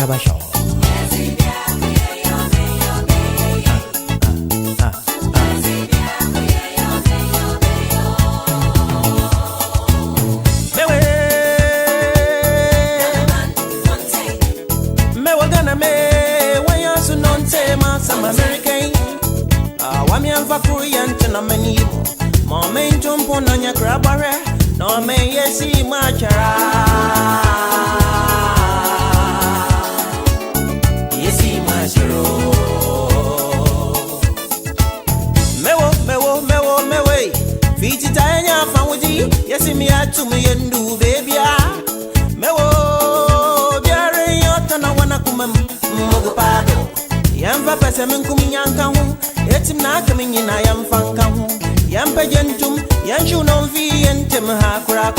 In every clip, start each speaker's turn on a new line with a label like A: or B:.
A: Kabasho. Some American, Wamian Vakurian, Tenamani, Momain Jumpo, Nonya Crabare, no may yesi machara. Yesi macharo. Mewe, Fiji Tanya Fawji, Yesi Mia to me and do baby. Mewo, Jerry, Yotana Wanakum, Mogopado. Yamba pesemen kuminyanka hu etim na akamin na yamfanka hu yamba jentum yanshu no vi entem ha kura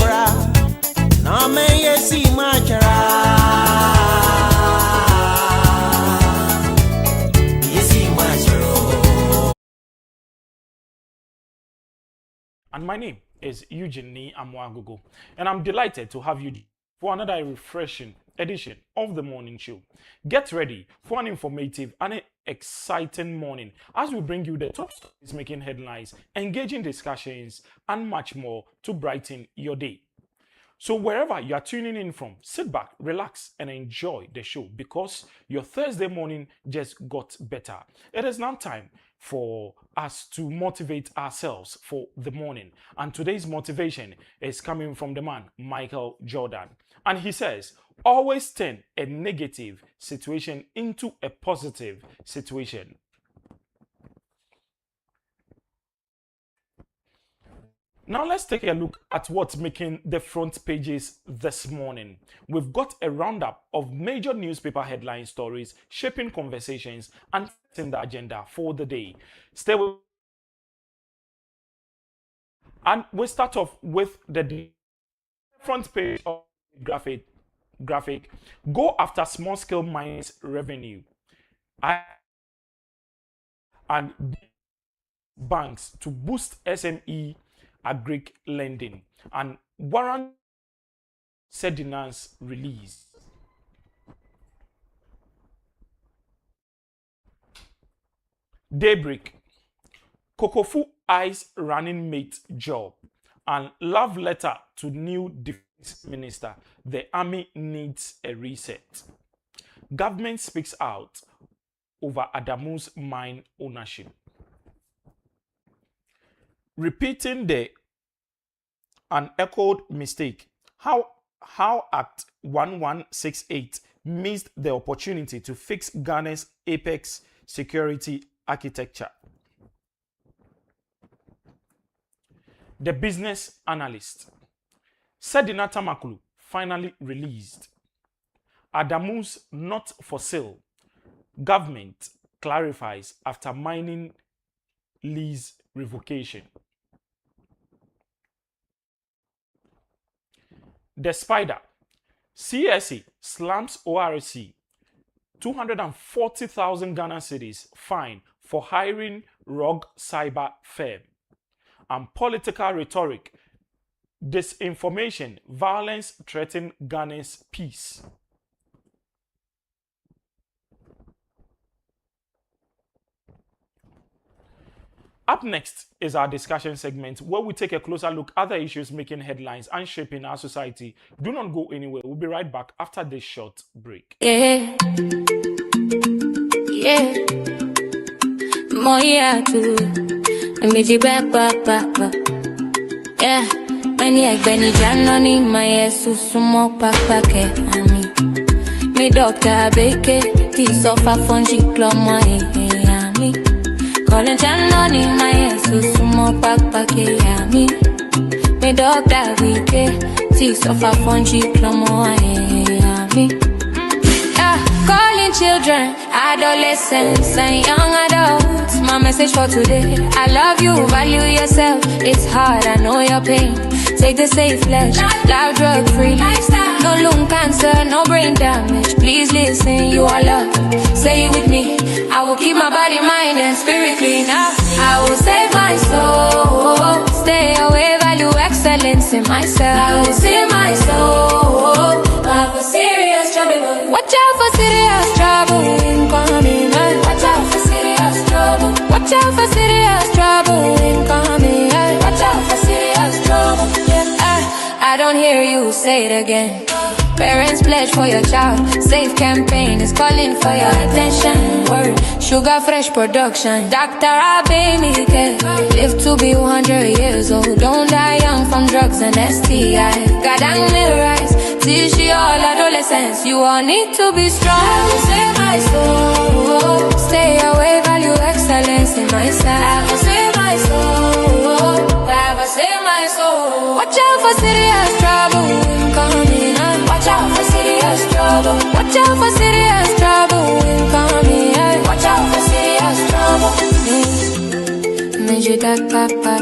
A: na me yesi machara yesi macharo.
B: And my name is Eugene Amwagogo, and I'm delighted to have you for another refreshing edition of the morning show. Get ready for an informative and exciting morning as we bring you the top stories making headlines, engaging discussions, and much more to brighten your day. So wherever you are tuning in from, sit back, relax, and enjoy the show because your Thursday morning just got better. It is now time for us to motivate ourselves for the morning. And today's motivation is coming from the man, Michael Jordan. And he says, always turn a negative situation into a positive situation. Now let's take a look at what's making the front pages this morning. We've got a roundup of major newspaper headline stories, shaping conversations and setting the agenda for the day. Stay with. And we start off with the front page of the graphic. Go after small-scale mines revenue. And banks to boost SME agric lending, and warrant Sedinance release. Daybreak, Kokofu eyes running mate job, and love letter to new defense minister. The army needs a reset. Government speaks out over Adamu's mine ownership. Repeating the unechoed mistake, how Act 1168 missed the opportunity to fix Ghana's apex security architecture. The business analyst, Sedina Tamakulu finally released. Adamu's not for sale. Government clarifies after mining lease revocation. The Spider, CSA slams ORC 240,000 Ghana cedis fine for hiring rogue cyber firm. And political rhetoric, disinformation, violence threaten Ghana's peace. Up next is our discussion segment where we take a closer look at the issues making headlines and shaping our society. Do not go anywhere. We'll be right back after this short break.
C: Yeah. Noyaa Tv Yeah. Many Benny Janoni, my sumo papa me doctor bake, tea sofa fungi cloma me. Calling Janoni, my sumo papa me. Me doctor bake, tea sofa fungi cloma me. Calling children, adolescents, and young adults. My message for today: I love you, value yourself. It's hard, I know your pain. Take the safe flesh, live drug free. No lung cancer, no brain damage. Please listen, you are loved. Say it with me. I will keep my body, mind, and spirit clean. I will save my soul. Stay away, value excellence in myself. I will save my soul. I have a serious trouble. Watch out for serious. out for serious trouble incoming. Watch out for serious trouble. I don't hear you say it again. Parents pledge for your child. Safe campaign is calling for your attention. Word, sugar fresh production. Dr. Abe care. Live to be 100 years old. Don't die young from drugs and STI. God and little rise. Teach you all adolescents. You all need to be strong. Save my soul. Stay away, value excellence in my side. Save my soul. Save my soul. Watch out for serious trouble incoming. Watch out for serious trouble. Watch out for serious trouble incoming. Watch out for serious trouble. Major dark papa.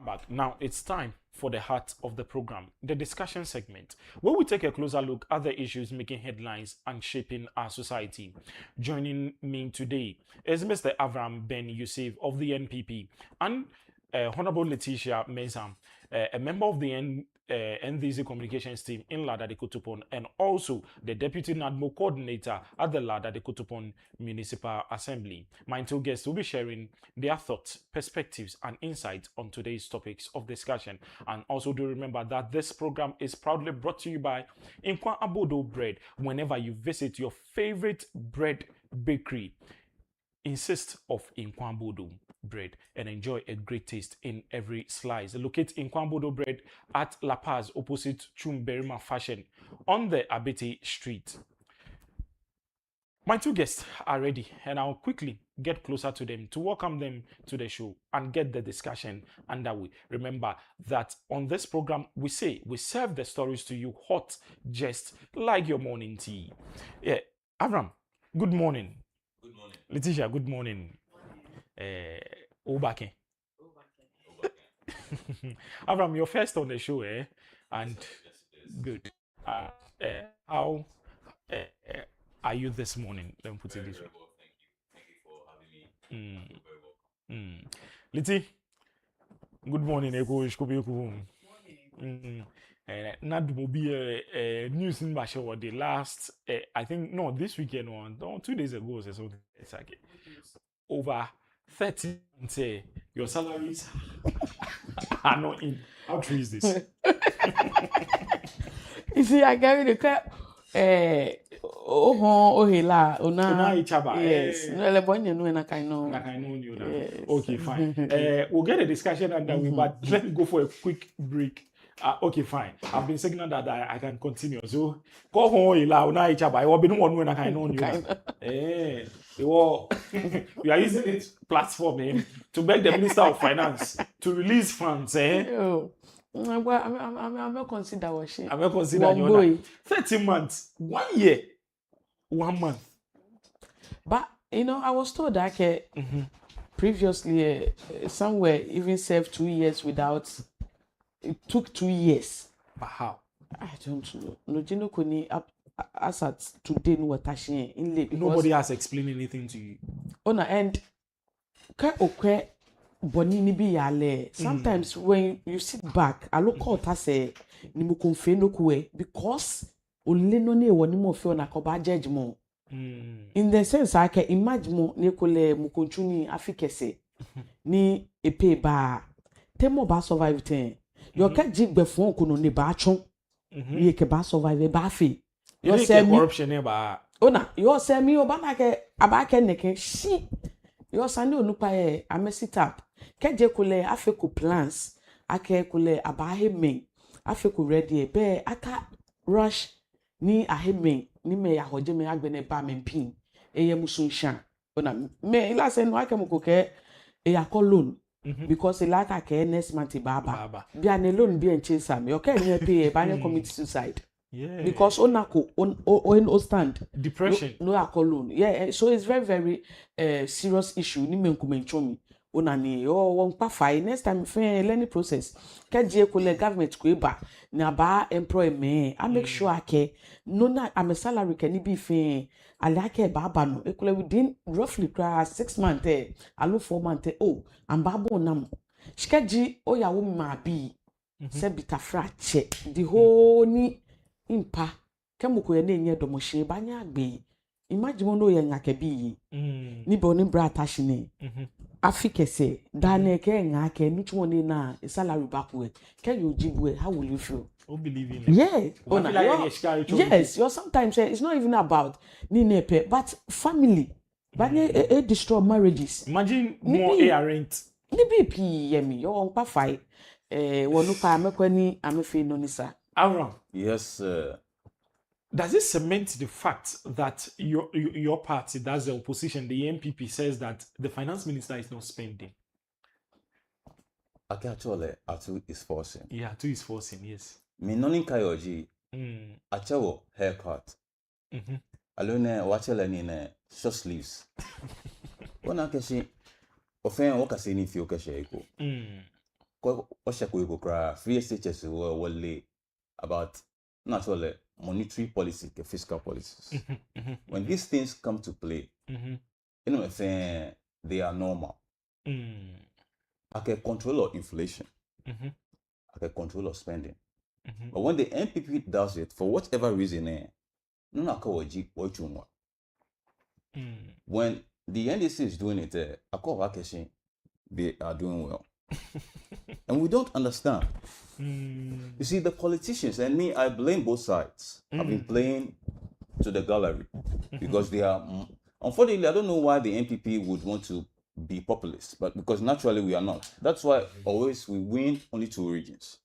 B: Back. Now it's time for the heart of the program, the discussion segment, where we take a closer look at the issues making headlines and shaping our society. Joining me today is Mr. Avram Ben Yusuf of the NPP and Honorable Letitia Mensam, a member of the NDC communications team in Lada de Kotopon, and also the Deputy NADMO coordinator at the Lada de Kotopon Municipal Assembly. My two guests will be sharing their thoughts, perspectives, and insights on today's topics of discussion. And also do remember that this program is proudly brought to you by Inkwa Abodo Bread. Whenever you visit your favorite bread bakery, insist of Inkwambodo bread and enjoy a great taste in every slice. Locate Inkwambodo bread at La Paz opposite Chumberima Fashion on the Abete Street. My two guests are ready and I'll quickly get closer to them to welcome them to the show and get the discussion underway. Remember that on this program we serve the stories to you hot, just like your morning tea. Yeah, Avram, good morning.
D: Good morning.
B: Letitia, good morning. Obake. Avram, you're first on the show, eh? And
D: Yes,
B: good. How are you this morning? Let me put it this way.
D: Very well, thank you. Thank you for having me. You're very welcome.
B: Leti, good morning. Not will be news in Basho the last, I think, no, this weekend or 2 days ago or something. It's like over 30 say your salaries are not in. How true is this?
E: You see, I carry the cap.
B: Una Ichaba.
E: Yes. No, le bonye no na kai no.
B: Like I know you now.
E: Yes.
B: Okay, fine. We'll get a discussion underway, but let me go for a quick break. Okay, fine. I've been signaled that I can continue. So, go home, Una Ichaba. I will be no one when I know you. We are using this platform to beg the Minister of Finance to release funds.
E: Oh. I'm not consider what she.
B: I'm not consider
E: One
B: you.
E: boy.
B: 30 months, 1 year, 1 month.
E: But I was told that previously somewhere even served 2 years without. It took 2 years.
B: But how?
E: I don't know. No, Jino Koni as at today no attaching in late.
B: Nobody has explained anything to you.
E: On the end, bonini bi yale. Sometimes when you sit back, I look out as a nimukonfe no kwe because only no ne woni mo fe na koba judge mo. In the sense I can imagine mo ne kole mukonchuni afikese ni epe ba temo ba survive ten. Your cat jig before kuno ne ba chon. Ye ke ba survive ba fe.
B: You say corruption ba.
E: Ona, you say me oba ke abake neke shi. You say no nupa e amesi tap. Keje kule afeku plans. Ake kule abahe men. Afeku ready be aka rush ni ahemen ni me ya hoje me agbene ba men pin. Eye musunshan. Ona me ila se no ake mukoke e loan. Because like a next month baba. Be an alone be and chase me. Okay, you pay a commit suicide.
B: Yeah.
E: Because on stand
B: Depression.
E: No alone. Yeah, so it's very, very serious issue. Ni men kumenchomi. Onani won pa fine next time fe learning process. Keje kule government ko eba na ba employ me. I make sure ake no na am salary can be fe alake baba no. Ekule within roughly 6 months I look 4 months oh am babo nam. Shikeji oya wo ma bi. Se bitafra che the whole ni impa kemuko ye na enye domoshe banya agbe imagine no ye ngake bi ni bo ni bra attachine Africa say dane ke ngake ni chwone na salary back way can you jibwe how will you feel
B: Who believe in it?
E: yeah yes
B: Yes.
E: sometimes it's not even about ni nepe but family but it destroy marriages
B: Imagine
E: Maybe-
B: more air rent.
E: ni BP yemi yo on pa fai wonu pa mekwani amefe no ni sa
B: Aaron,
D: Yes, sir.
B: does it cement the fact that your party, that's the opposition, the MPP, says that the finance minister is not spending?
D: Actually, Atu is forcing.
B: Yeah, two is forcing, yes.
D: Me nonin kayoji.
B: Mm.
D: Achawo haircut.
B: Mm-hmm.
D: Alone wachele ni ne short sleeves. Wana keshi ofen wakase ni fi okeshe eko.
B: Mm.
D: Ko osheko eko kra free SHS wole about naturally monetary policy, the fiscal policies. When these things come to play, you know, if they are normal.
B: Mm.
D: I can control inflation. I can control spending. But when the NPP does it, for whatever reason, when the NDC is doing it, they are doing well. And we don't understand. You see, the politicians, and me, I blame both sides. I've been playing to the gallery because they are, unfortunately, I don't know why the NPP would want to be populist, but because naturally we are not. That's why always we win only 2 regions.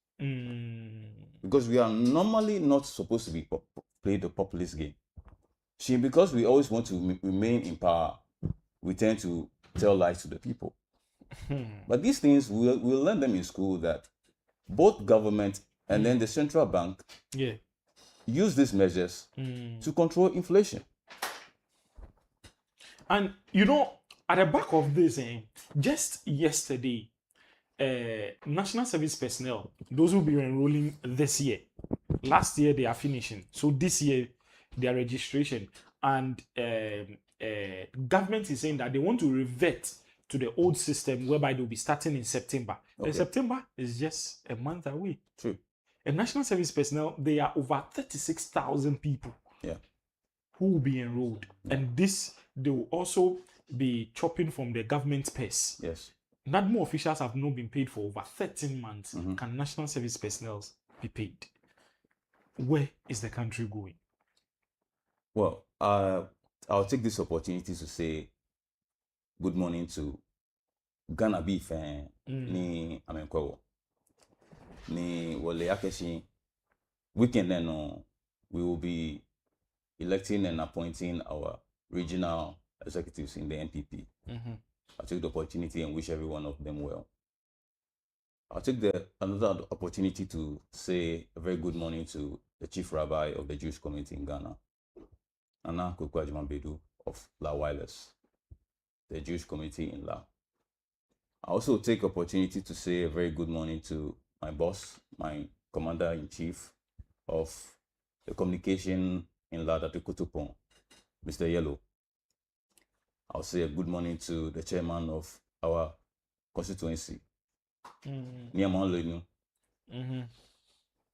D: Because we are normally not supposed to be play the populist game. See, because we always want to remain in power, we tend to tell lies to the people. But these things, we'll learn them in school that both government and then the central bank use these measures to control inflation.
B: And you know, at the back of this, just yesterday, national service personnel, those who will be enrolling this year, last year they are finishing, so this year their registration, and government is saying that they want to revert to the old system whereby they'll be starting in September.
D: Okay.
B: And September is just a month away.
D: True.
B: And national service personnel, they are over 36,000 people who will be enrolled, and this they will also be chopping from the government purse.
D: Yes.
B: NADMO officials have not been paid for over 13 months. Can national service personnel be paid? Where is the country going?
D: Well, I'll take this opportunity to say good morning to Ghana Beef ni amenkwewo. Ni wale akeshi weekend then we will be electing and appointing our regional executives in the NPP. I'll take the opportunity and wish every one of them well. I'll take another opportunity to say a very good morning to the Chief Rabbi of the Jewish community in Ghana, Anna Kukwajima Bedu of La Wireless, the Jewish community in La. I also take opportunity to say a very good morning to my boss, my commander-in-chief of the communication in La Datukutupon, Mr. Yellow. I'll say a good morning to the chairman of our constituency, Niaman Lenu.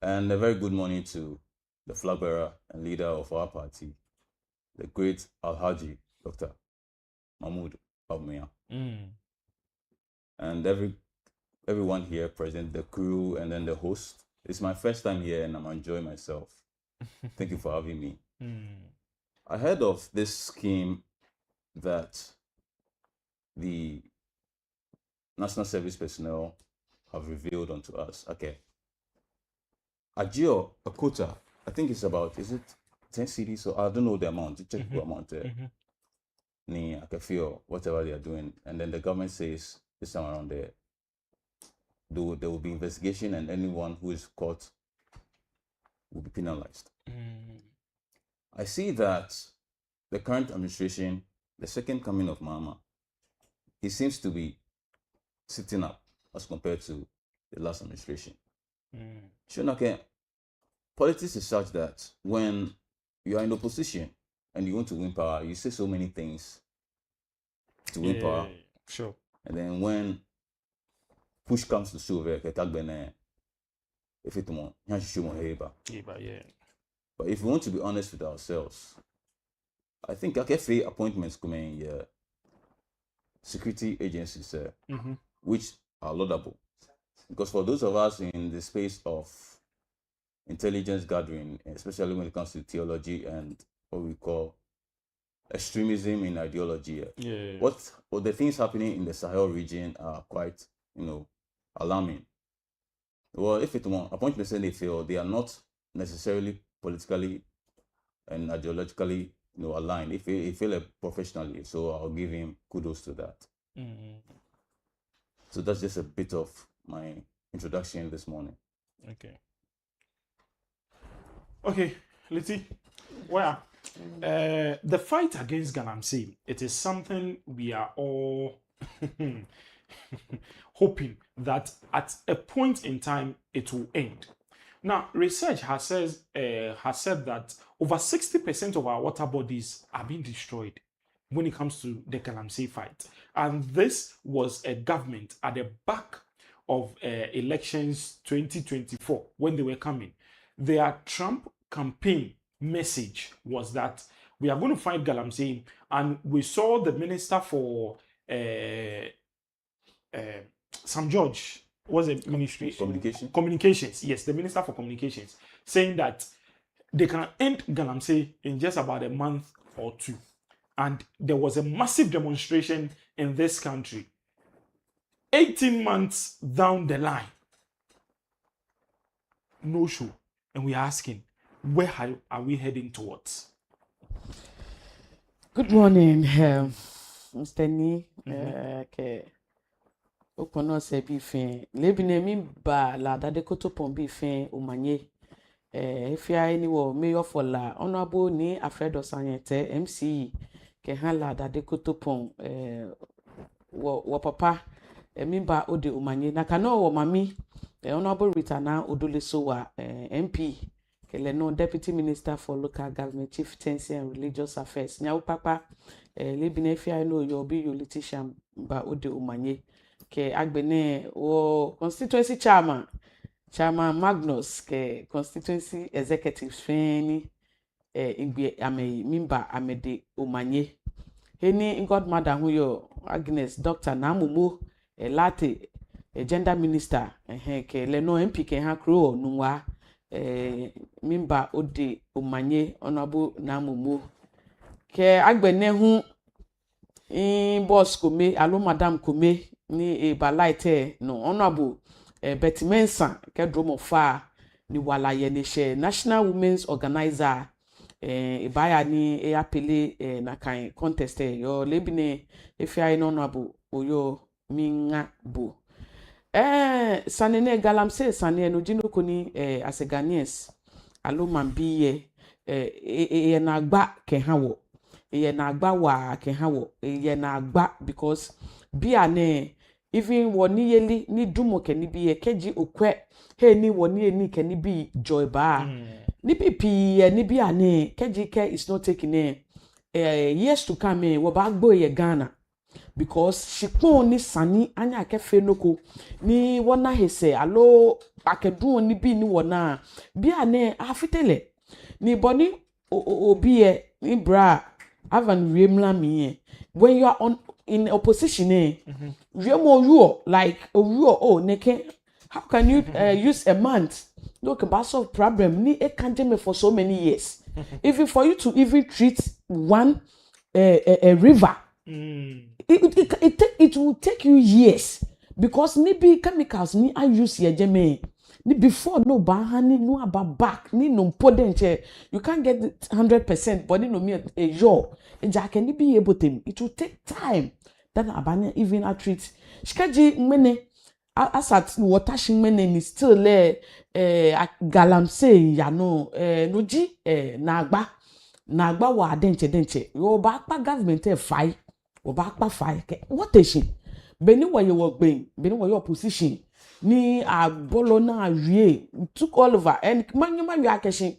D: And a very good morning to the flag bearer and leader of our party, the great Alhaji, Dr. Mahmoud Abmiya. And everyone here present, the crew and then the host. It's my first time here and I'm enjoying myself. Thank you for having me. I heard of this scheme that the national service personnel have revealed unto us. Okay. Agio, a quota, I think it's about, is it 10 CDs? So I don't know the amount. You check the amount there. I can feel whatever they are doing. And then the government says this time around there will be investigation and anyone who is caught will be penalized. I see that the current administration, the second coming of Mama, he seems to be sitting up as compared to the last administration. Politics is such that when you are in opposition and you want to win power, you say so many things to win power.
B: Sure.
D: And then when push comes to shove, but if we want to be honest with ourselves, I think I can say appointments coming security agencies, which are laudable. Because for those of us in the space of intelligence gathering, especially when it comes to theology and what we call extremism in ideology, what the things happening in the Sahel region are quite, alarming. Well, if it were appointments and they feel they are not necessarily politically and ideologically, aligned. If he feel it professionally, so I'll give him kudos to that. So that's just a bit of my introduction this morning.
B: Okay, Liti, well, the fight against Galamsey, it is something we are all hoping that at a point in time it will end. Now, research has said that over 60% of our water bodies are being destroyed when it comes to the Galamsey fight. And this was a government at the back of elections 2024 when they were coming. Their Trump campaign message was that we are going to fight Galamsey, and we saw the minister for Sam George was a ministry communications. Yes, the minister for communications saying that they can end Galamsey in just about a month or two, and there was a massive demonstration in this country. 18 months down the line, no show, and we are asking, where are we heading towards?
E: Good morning, Mr. Ni. Okay. Okono se bi fin. Lebine mi ba la dade koto pon bi fin umanye. Efia ni wo mayor for la honorable ni Alfredo Sanyete MC ke han la dade koto pon wo papa mi ba ode umanye na kano wo mami honorable Rita na Odoleso wa MP kele no deputy minister for local government chieftaincy and religious affairs nyawo papa lebine efia no yo bi politician ba ode umanye ke agbene o constituency chairman Magnus ke constituency executive feni ingbe ame mimba amede omanye heni godmother hu yo Agnes Dr. Namumo late gender minister ke le no MP ke ha kro nwa mimba ode omanye honorable Namumo ke agbene hu boss kome alo madam kome ni balaite no honorable Betty Mensah kedromo fa ni wala ye ne she National Women's Organizer ibaya ni apele na kan contest yo lebine efia no honorable oyo minga bu sanene Galamsey sanene no jinoko ni as a Ghanaians alo mambiye ye na agba ke hawo ye na agba wa ke hawo ye na agba because bia ne even woni yeli ni dumo ke ni bi ye keji okwe he ni woni eni ke ni bi joy ba ni pipi ni bi ane keji ke is not taking years to come wo ba gbo ye Ghana because shikpon ni sani anya ke fenoko ni wona hese alo akedun ni bi ni wona bi ane afitele ni boni obi ye ni bra avan remla mi when you are in opposition like neke how can you use a month look about solve problem ni e can't me for so many years even for you to even treat one a river it will take you years because maybe chemicals ni I use here jeme ni before no bahani no about back ni no podenche you can't get it 100% but no me a yo can you be able to it will take time that abanya even a treat shikaji mene asat water shimene ni still Galamsey ya no noji na agba wa denche yo ba pa government fai wo ba pa fai ke what is she beni wo ye wo gben beni wo your position ni abolo na awie took all over and manyuma wi akeshin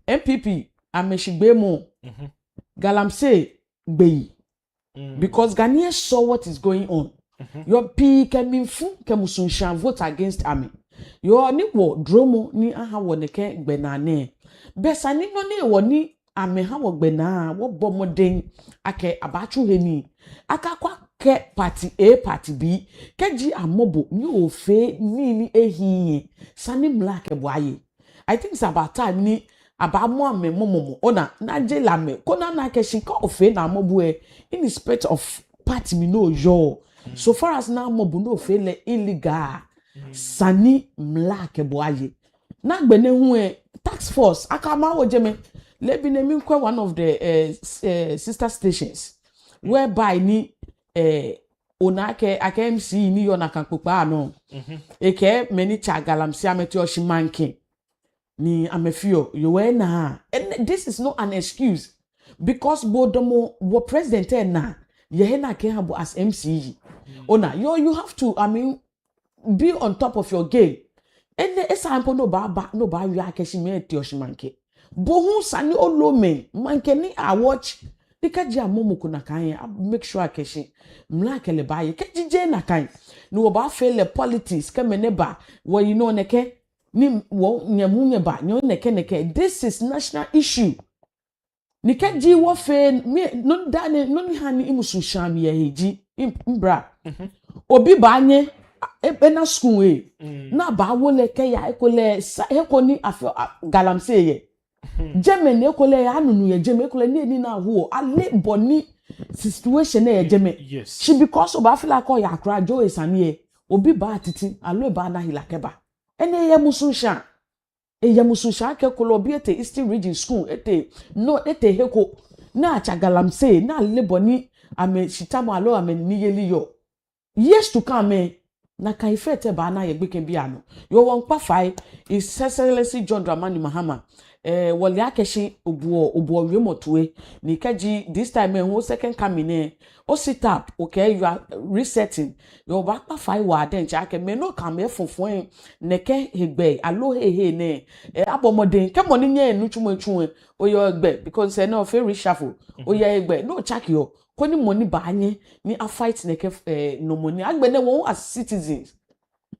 E: MPP ameshigbe mo Galamsey gbeyi because Ghanaians saw what is going on. Your P can be full kemusunshan vote against army. Your ni wo dromo ni aha woneke gbenane. Besa ni no ni wo ni ame ha wo gbena wo bɔ moden ake abachu heni aka kwa ke party A party B keji amobo ni ofe ni ehiye sani mlake boaye. I think it's about time ni abamo ame momomo ona na je lame kona na ke shinka ofe na amobo in respect of party mi no yo so far as na amobo no ofe le illegal sani mlake boaye na gbene hu tax force aka ma wo jeme lebi na mi nkwa one of the sister stations whereby ni onake ake MC ni yo na kankpopa no eke many cha galamsi ameti oshimanke ni amefio you we na and this is not an excuse because bodomo wo president na ye na ke habo as MC ona you have to be on top of your game and the example no ba wi akeshi me eti oshimanke bohu sani olome manke ni a watch dikaji amomuko na kan make sure akeshi mlakele baye kejije na kan ni wo ba fele politics kemeneba wo you know neke ni wo nyamunye ba nyo neke this is national issue ni keji wo fe no dane no ni hani imusu sham ye heji mbra obi ba anye na school na ba wo le ke ya ekole ekoni afio galamse ye German ekole ya nunu ye German ekole ni na ho ale boni situation na ye German
B: yes
E: she because oba feel ko ya kra jo esane obi ba titi alo ba na hilakeba ene ye mususha ke kolo bi ete Eastern Region School ete heko na achagalamse na ale boni ame shitamo alo ame ni yeli yo yes to come na kan fete ba na ye gbeke bi ano yo won pa fai is Excellency John Dramani Mahama wole akeshi obuo wemotwe ni kaji this time who second coming o sit up okay you are resetting your back pa fai wa den cha ke me no kam efofon neke hegbe alo hehe ne abomoden ke money nya enu twumatwu o yo egbe because say no fe reshuffle o ya egbe no check yo koni money ba anye ni a fight neke no money agbe ne won as citizens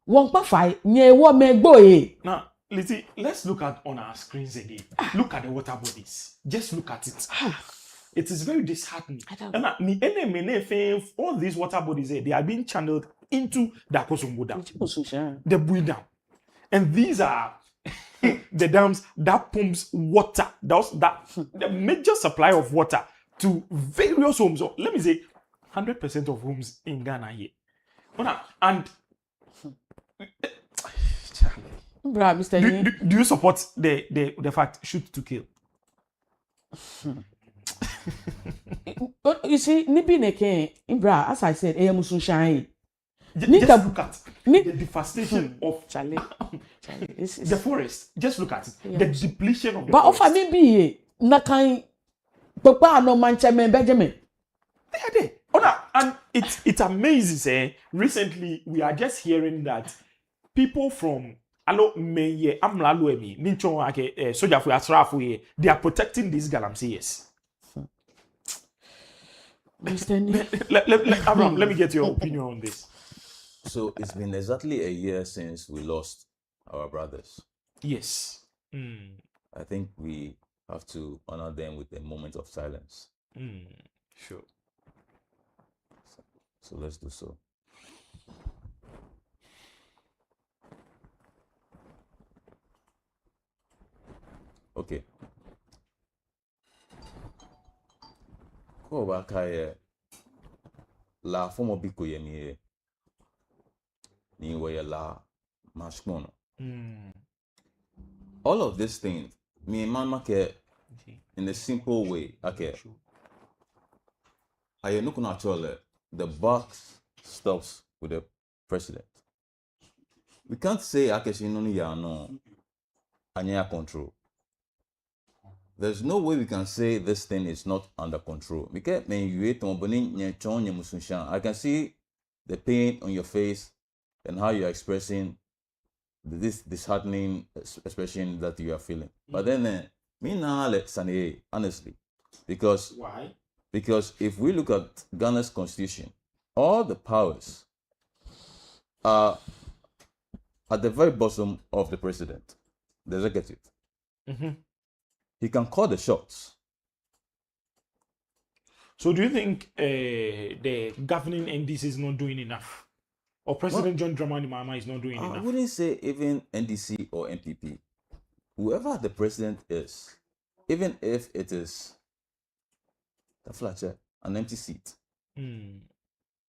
E: won pa fai nya wo me gbo
B: now Lizzie, let's look at on our screens again. Look at the water bodies. Just look at it. It is very disheartening. And all these water bodies, they are being channeled into the Akosombo Dam. The Bui Dam. And these are the dams that pumps water. The major supply of water to various homes. Or let me say, 100% of homes in Ghana here. And
E: bra Mr.
B: Do you support the fact shoot to kill?
E: You see, nibi neke bra as I said, musu shine.
B: Just look at the devastation of
E: Charlie.
B: The forest. Just look at it. Yeah. The depletion of the
E: but
B: forest.
E: But offer me be na kan papa no mancheme Benjamin.
B: They are there. And it amazes. Recently, we are just hearing that people from Alo meye amlalo emi nincho ake soldier for atrafu ye they are protecting these galamseyes. Abraham, let me get your opinion on this.
D: So it's been exactly a year since we lost our brothers.
B: Yes.
D: I think we have to honor them with a moment of silence.
B: Sure.
D: So let's do so. Okay. Ko ba kai la fomo biko ye ni we la mashmono. All of these things me mama ke in a simple way. Okay. I look naturally the buck stops with the president. We can't say akeshi no ya no anya control. There's no way we can say this thing is not under control. I can see the pain on your face and how you're expressing this disheartening expression that you are feeling. But then, honestly, because
B: why?
D: Because if we look at Ghana's constitution, all the powers are at the very bottom of the president, the executive. He can call the shots.
B: So do you think the governing NDC is not doing enough? Or President John Dramani Mahama is not doing
D: I
B: enough?
D: wouldn't say even NDC or NPP. Whoever the president is, even if it is an empty seat,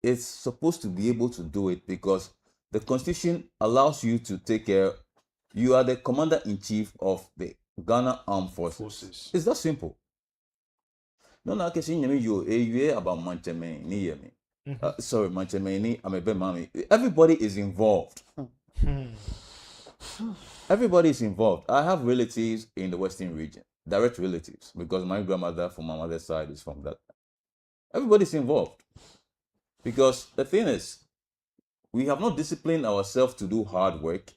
D: it's supposed to be able to do it because the constitution allows you to take care. You are the commander-in-chief of the Ghana Armed Forces. It's that simple. No, no, because you about Manchemeni. Sorry, Manchemeni, I'm a bit mommy. Everybody is involved. Everybody is involved. I have relatives in the Western region, direct relatives, because my grandmother from my mother's side is from that. Everybody's involved. Because the thing is, we have not disciplined ourselves to do hard work.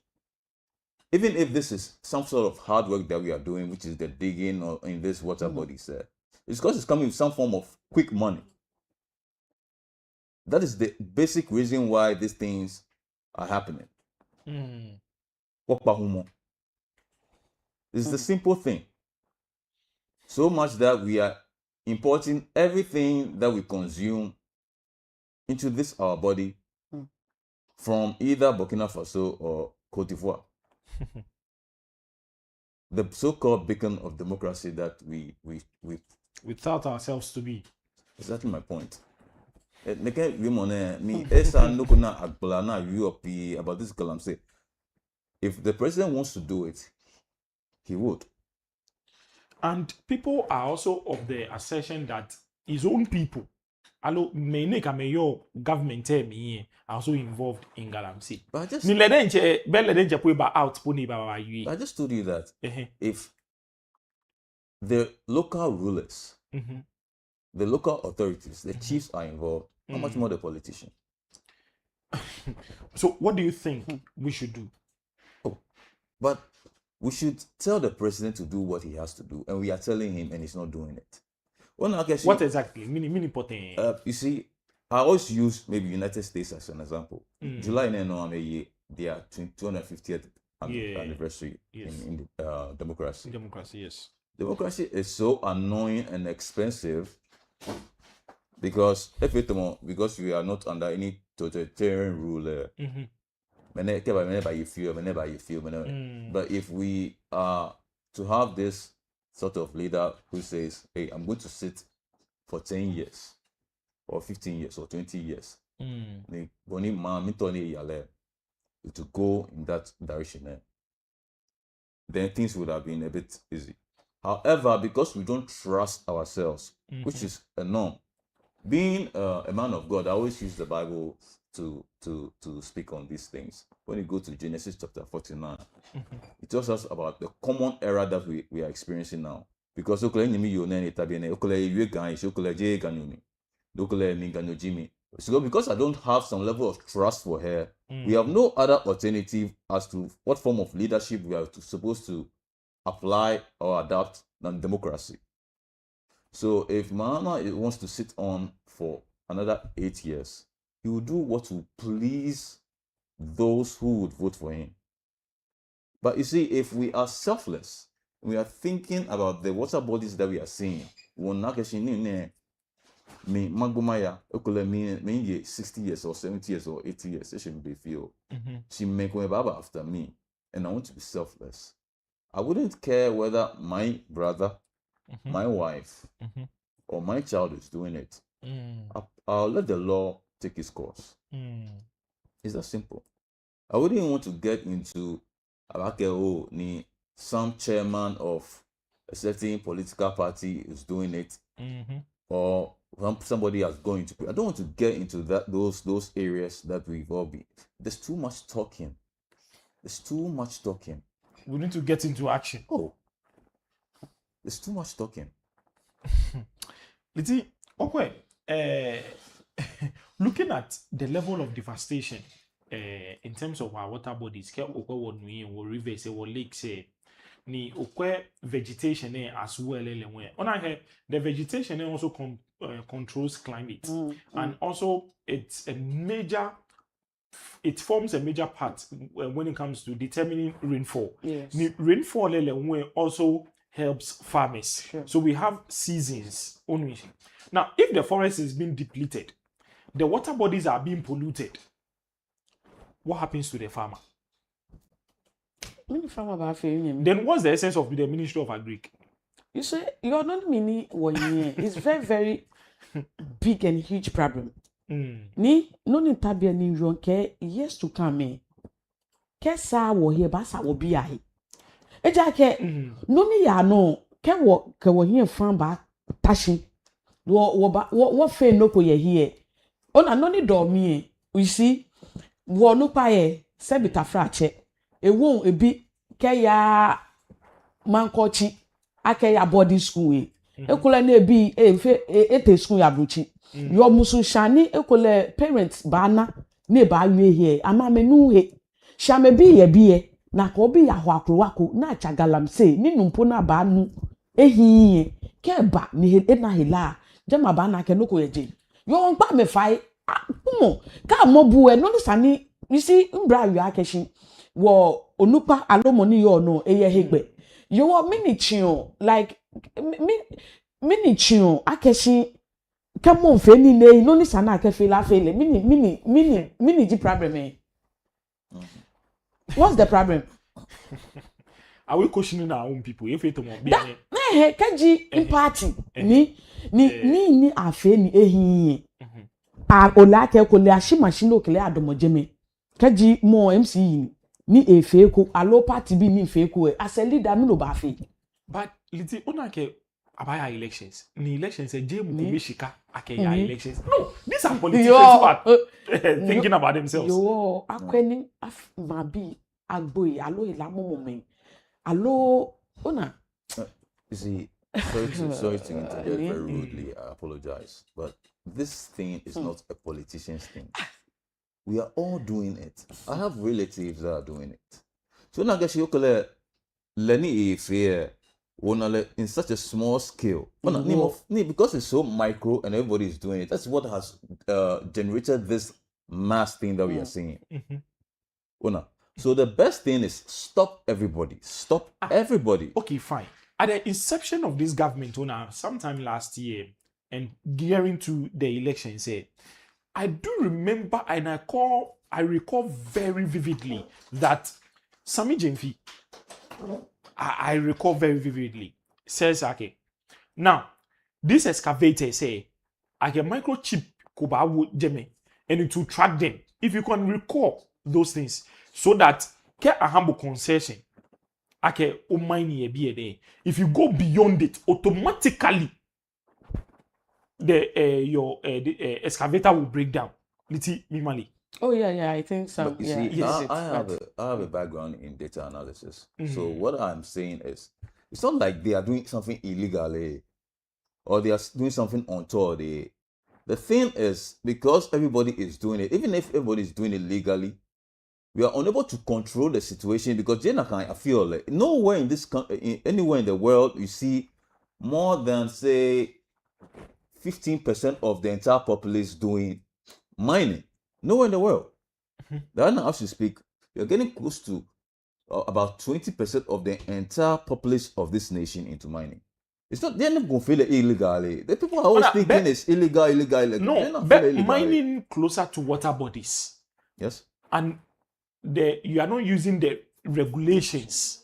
D: Even if this is some sort of hard work that we are doing, which is the digging or in this water bodies, it's because it's coming with some form of quick money. That is the basic reason why these things are happening. It's the simple thing. So much that we are importing everything that we consume into this our body from either Burkina Faso or Cote d'Ivoire. The so-called beacon of democracy that we
B: Without ourselves to be.
D: Exactly my point. About this column say, if the president wants to do it, he would.
B: And people are also of the assertion that his own people, government are also involved in Galamsey.
D: But I just told you that if the local rulers, the local authorities, the chiefs are involved, how much more the politician?
B: So what do you think we should do?
D: But we should tell the president to do what he has to do, and we are telling him, and he's not doing it.
B: What exactly?
D: You see, I always use maybe United States as an example. July their 250th anniversary in democracy.
B: Democracy, yes.
D: Democracy is so annoying and expensive because we are not under any totalitarian rule. Whenever you feel. But if we are to have this sort of leader who says, hey, I'm going to sit for 10 years or 15 years or 20 years, to go in that direction, then things would have been a bit easy. However, because we don't trust ourselves, which is a norm, being a man of God, I always use the Bible to speak on these things. When you go to Genesis chapter 49, it tells us about the common era that we are experiencing now. Because so because I don't have some level of trust for her, we have no other alternative as to what form of leadership we are supposed to apply or adopt than democracy. So if Mahama wants to sit on for another 8 years, he will do what will please those who would vote for him. But you see, if we are selfless, we are thinking about the water bodies that we are seeing. Me Magumaya, me 60 years or 70 years or 80 years, she should be feel. She make me baba after me, and I want to be selfless. I wouldn't care whether my brother, my wife, or my child is doing it. I'll let the law take its course. It's that simple. I wouldn't want to get into some chairman of a certain political party is doing it, or somebody has gone into. I don't want to get into those areas that we've all been. There's too much talking.
B: We need to get into action.
D: There's too much talking.
B: Looking at the level of devastation in terms of our water bodies, rivers, lakes, vegetation as well. The vegetation also controls climate, and also it forms a major part when it comes to determining rainfall.
E: Yes.
B: Rainfall also helps farmers.
E: Sure.
B: So we have seasons only. Now, if the forest is being depleted, the water bodies are being polluted, what happens to the farmer? Then what's the essence of the Ministry of Agric?
E: You say you're not meaning one year. It's very, very big and huge problem. Ni no ni tabia ni ronke years to come. Ke sa wo here ba sa wo bia he. Eja ke no ni ya no ke wo here fan ba tashi. Wo fe no ko ye here. Ona no ni do me. You see wo no pa ye se bitafra che. Ewo ebi ke ya mankochi ake ya boarding school e. Ekula na ebi e school ya bruchi. Your musu shani ekole parents bana ne ba we here ama me nu he sha me bi ye na ko bi ya hwakro na chagalam say ni numpo na ba nu ehiye ke ba ni he na hela jama ba na ke no ko yeje yo npa me fai mo ka mo bu e no ni sani you see mbra wi akeshi wo onupa alomoni yo no eye hegbe yo wo mini chion like mini chion akeshi come on, Fanny, no, this and I can feel mini problem. What's the problem?
B: Are we questioning our own people? If it won't be
E: Kaji in party, ni a fanny, a olake colia, she machine clear domojeme. Kaji more MC, ni a fake, a low party be ni fake, as a leader, no baffy.
B: But little unake. About elections, the elections, a Jim Mishika, Akaya elections. No, these are politicians who are thinking about themselves.
E: Yo, akweni mabi agboy alo ilamo moment. Alo ona.
D: You see, sorry to interject very rudely. I apologize, but this thing is not a politician's thing. We are all doing it. I have relatives that are doing it. So now, guess you call Lenny fear. In such a small scale, because it's so micro and everybody is doing it. That's what has generated this mass thing that we are seeing. So the best thing is stop everybody. Stop everybody.
B: Okay, fine. At the inception of this government, sometime last year, and gearing to the elections, I do remember and I recall very vividly that Sami Jemfi. I recall very vividly. Says okay. Now, this excavator say I can microchip kuba jeme and it will track them. If you can recall those things, so that get a humble concession. Okay, if you go beyond it, automatically your excavator will break down. Minimally.
E: Oh yeah, I think so.
D: But you see, I have a background in data analysis. So what I'm saying is, it's not like they are doing something illegally or they are doing something untoward. The thing is, because everybody is doing it, even if everybody is doing it legally, we are unable to control the situation because I feel like nowhere anywhere in the world you see more than say 15% of the entire populace doing mining. Nowhere in the world. Right now, as you speak, you're getting close to about 20% of the entire population of this nation into mining. It's not, they're not going to feel it illegally. The people are always thinking it's illegal.
B: No, but mining closer to water bodies.
D: Yes.
B: And you are not using the regulations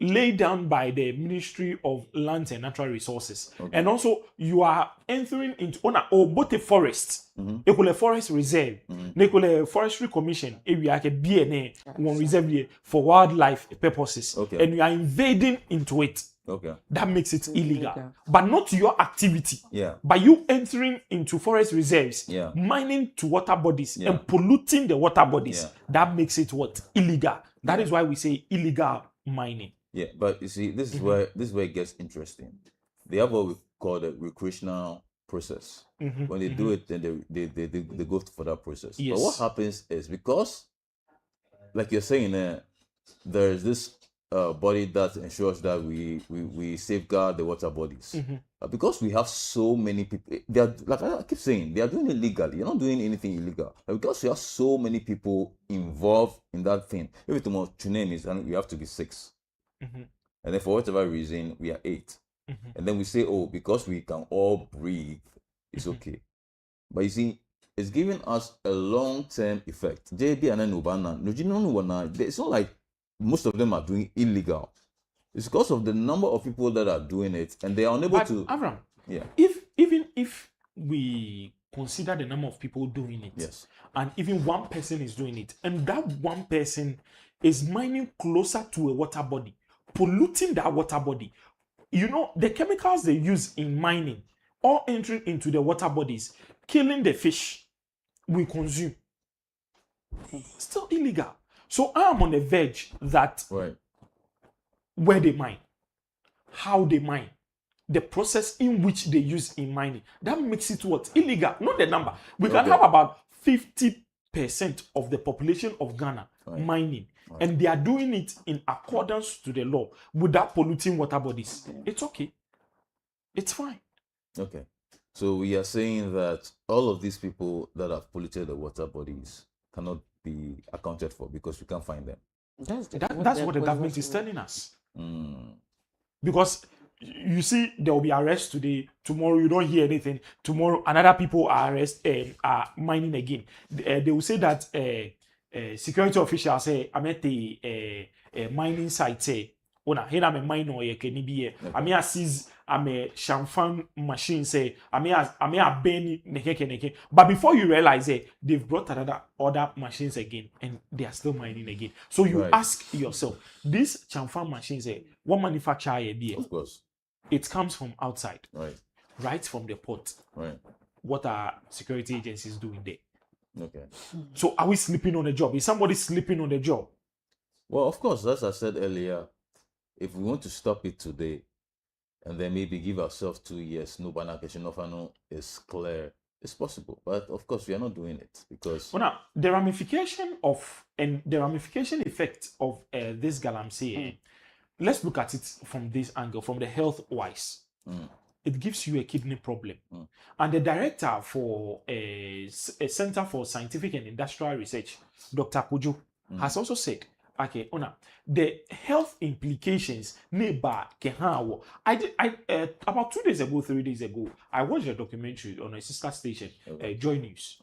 B: laid down by the Ministry of Lands and Natural Resources. Okay. And also, you are entering into both a forest, a forest reserve, a forestry commission, area BNA, one reserve for wildlife purposes. Okay. And you are invading into it.
D: Okay.
B: That makes it illegal. But not your activity.
D: Yeah.
B: By you entering into forest reserves, mining to water bodies and polluting the water bodies, that makes it what? Illegal. That is why we say illegal mining.
D: Yeah, but you see, this is where it gets interesting. They have what we call the recreational process. When they do it, then they go for that process.
B: Yes.
D: But what happens is, because, like you're saying, there is this body that ensures that we safeguard the water bodies. Because we have so many people, they are, like I keep saying, they are doing it legally. You're not doing anything illegal. Because you have so many people involved in that thing. Every tomorrow, your name is, and you have to be 6. and then for whatever reason we are 8, and then we say, oh, because we can all breathe, it's okay. But you see, it's giving us a long-term effect. JB and Nubana, it's not like most of them are doing illegal. It's because of the number of people that are doing it, and they are unable to.
B: Avram,
D: yeah.
B: Even if we consider the number of people doing it,
D: yes,
B: and even one person is doing it, and that one person is mining closer to a water body, polluting that water body. You know, the chemicals they use in mining all entering into the water bodies, killing the fish we consume. Still illegal. So I am on the verge that where they mine, how they mine, the process in which they use in mining, that makes it what? Illegal. Not the number. We can have about 50% of the population of Ghana mining. And they are doing it in accordance to the law without polluting water bodies. It's okay. It's fine.
D: Okay. So we are saying that all of these people that have polluted the water bodies cannot be accounted for because we can't find them.
B: That's what the government is telling us. Because you see, there will be arrests today. Tomorrow, you don't hear anything. Tomorrow, another people are are mining again. They will say that security officials say, I'm at the mining site. Say, "Ona, here I'm a miner. Can be? I'm a seize. I'm a champagne machine. Say, I'm a Benny neke. But before you realize it, they've brought other machines again, and they are still mining again. So you ask yourself, these champagne machines, what manufacturer are they?
D: Of course,
B: it comes from outside, right from the port.
D: Right.
B: What are security agencies doing there?
D: Okay.
B: So are we sleeping on the job? Is somebody sleeping on the job?
D: Well, of course, as I said earlier, if we want to stop it today, and then maybe give ourselves 2 years, no banana is clear, it's possible. But of course, we are not doing it because
B: now the ramification effect of this galamsey. Let's look at it from this angle, from the health wise. It gives you a kidney problem. And the director for a Center for Scientific and Industrial Research, Dr. Kojo, has also said, okay, the health implications about 2 days ago, 3 days ago, I watched a documentary on a sister station, Joy News.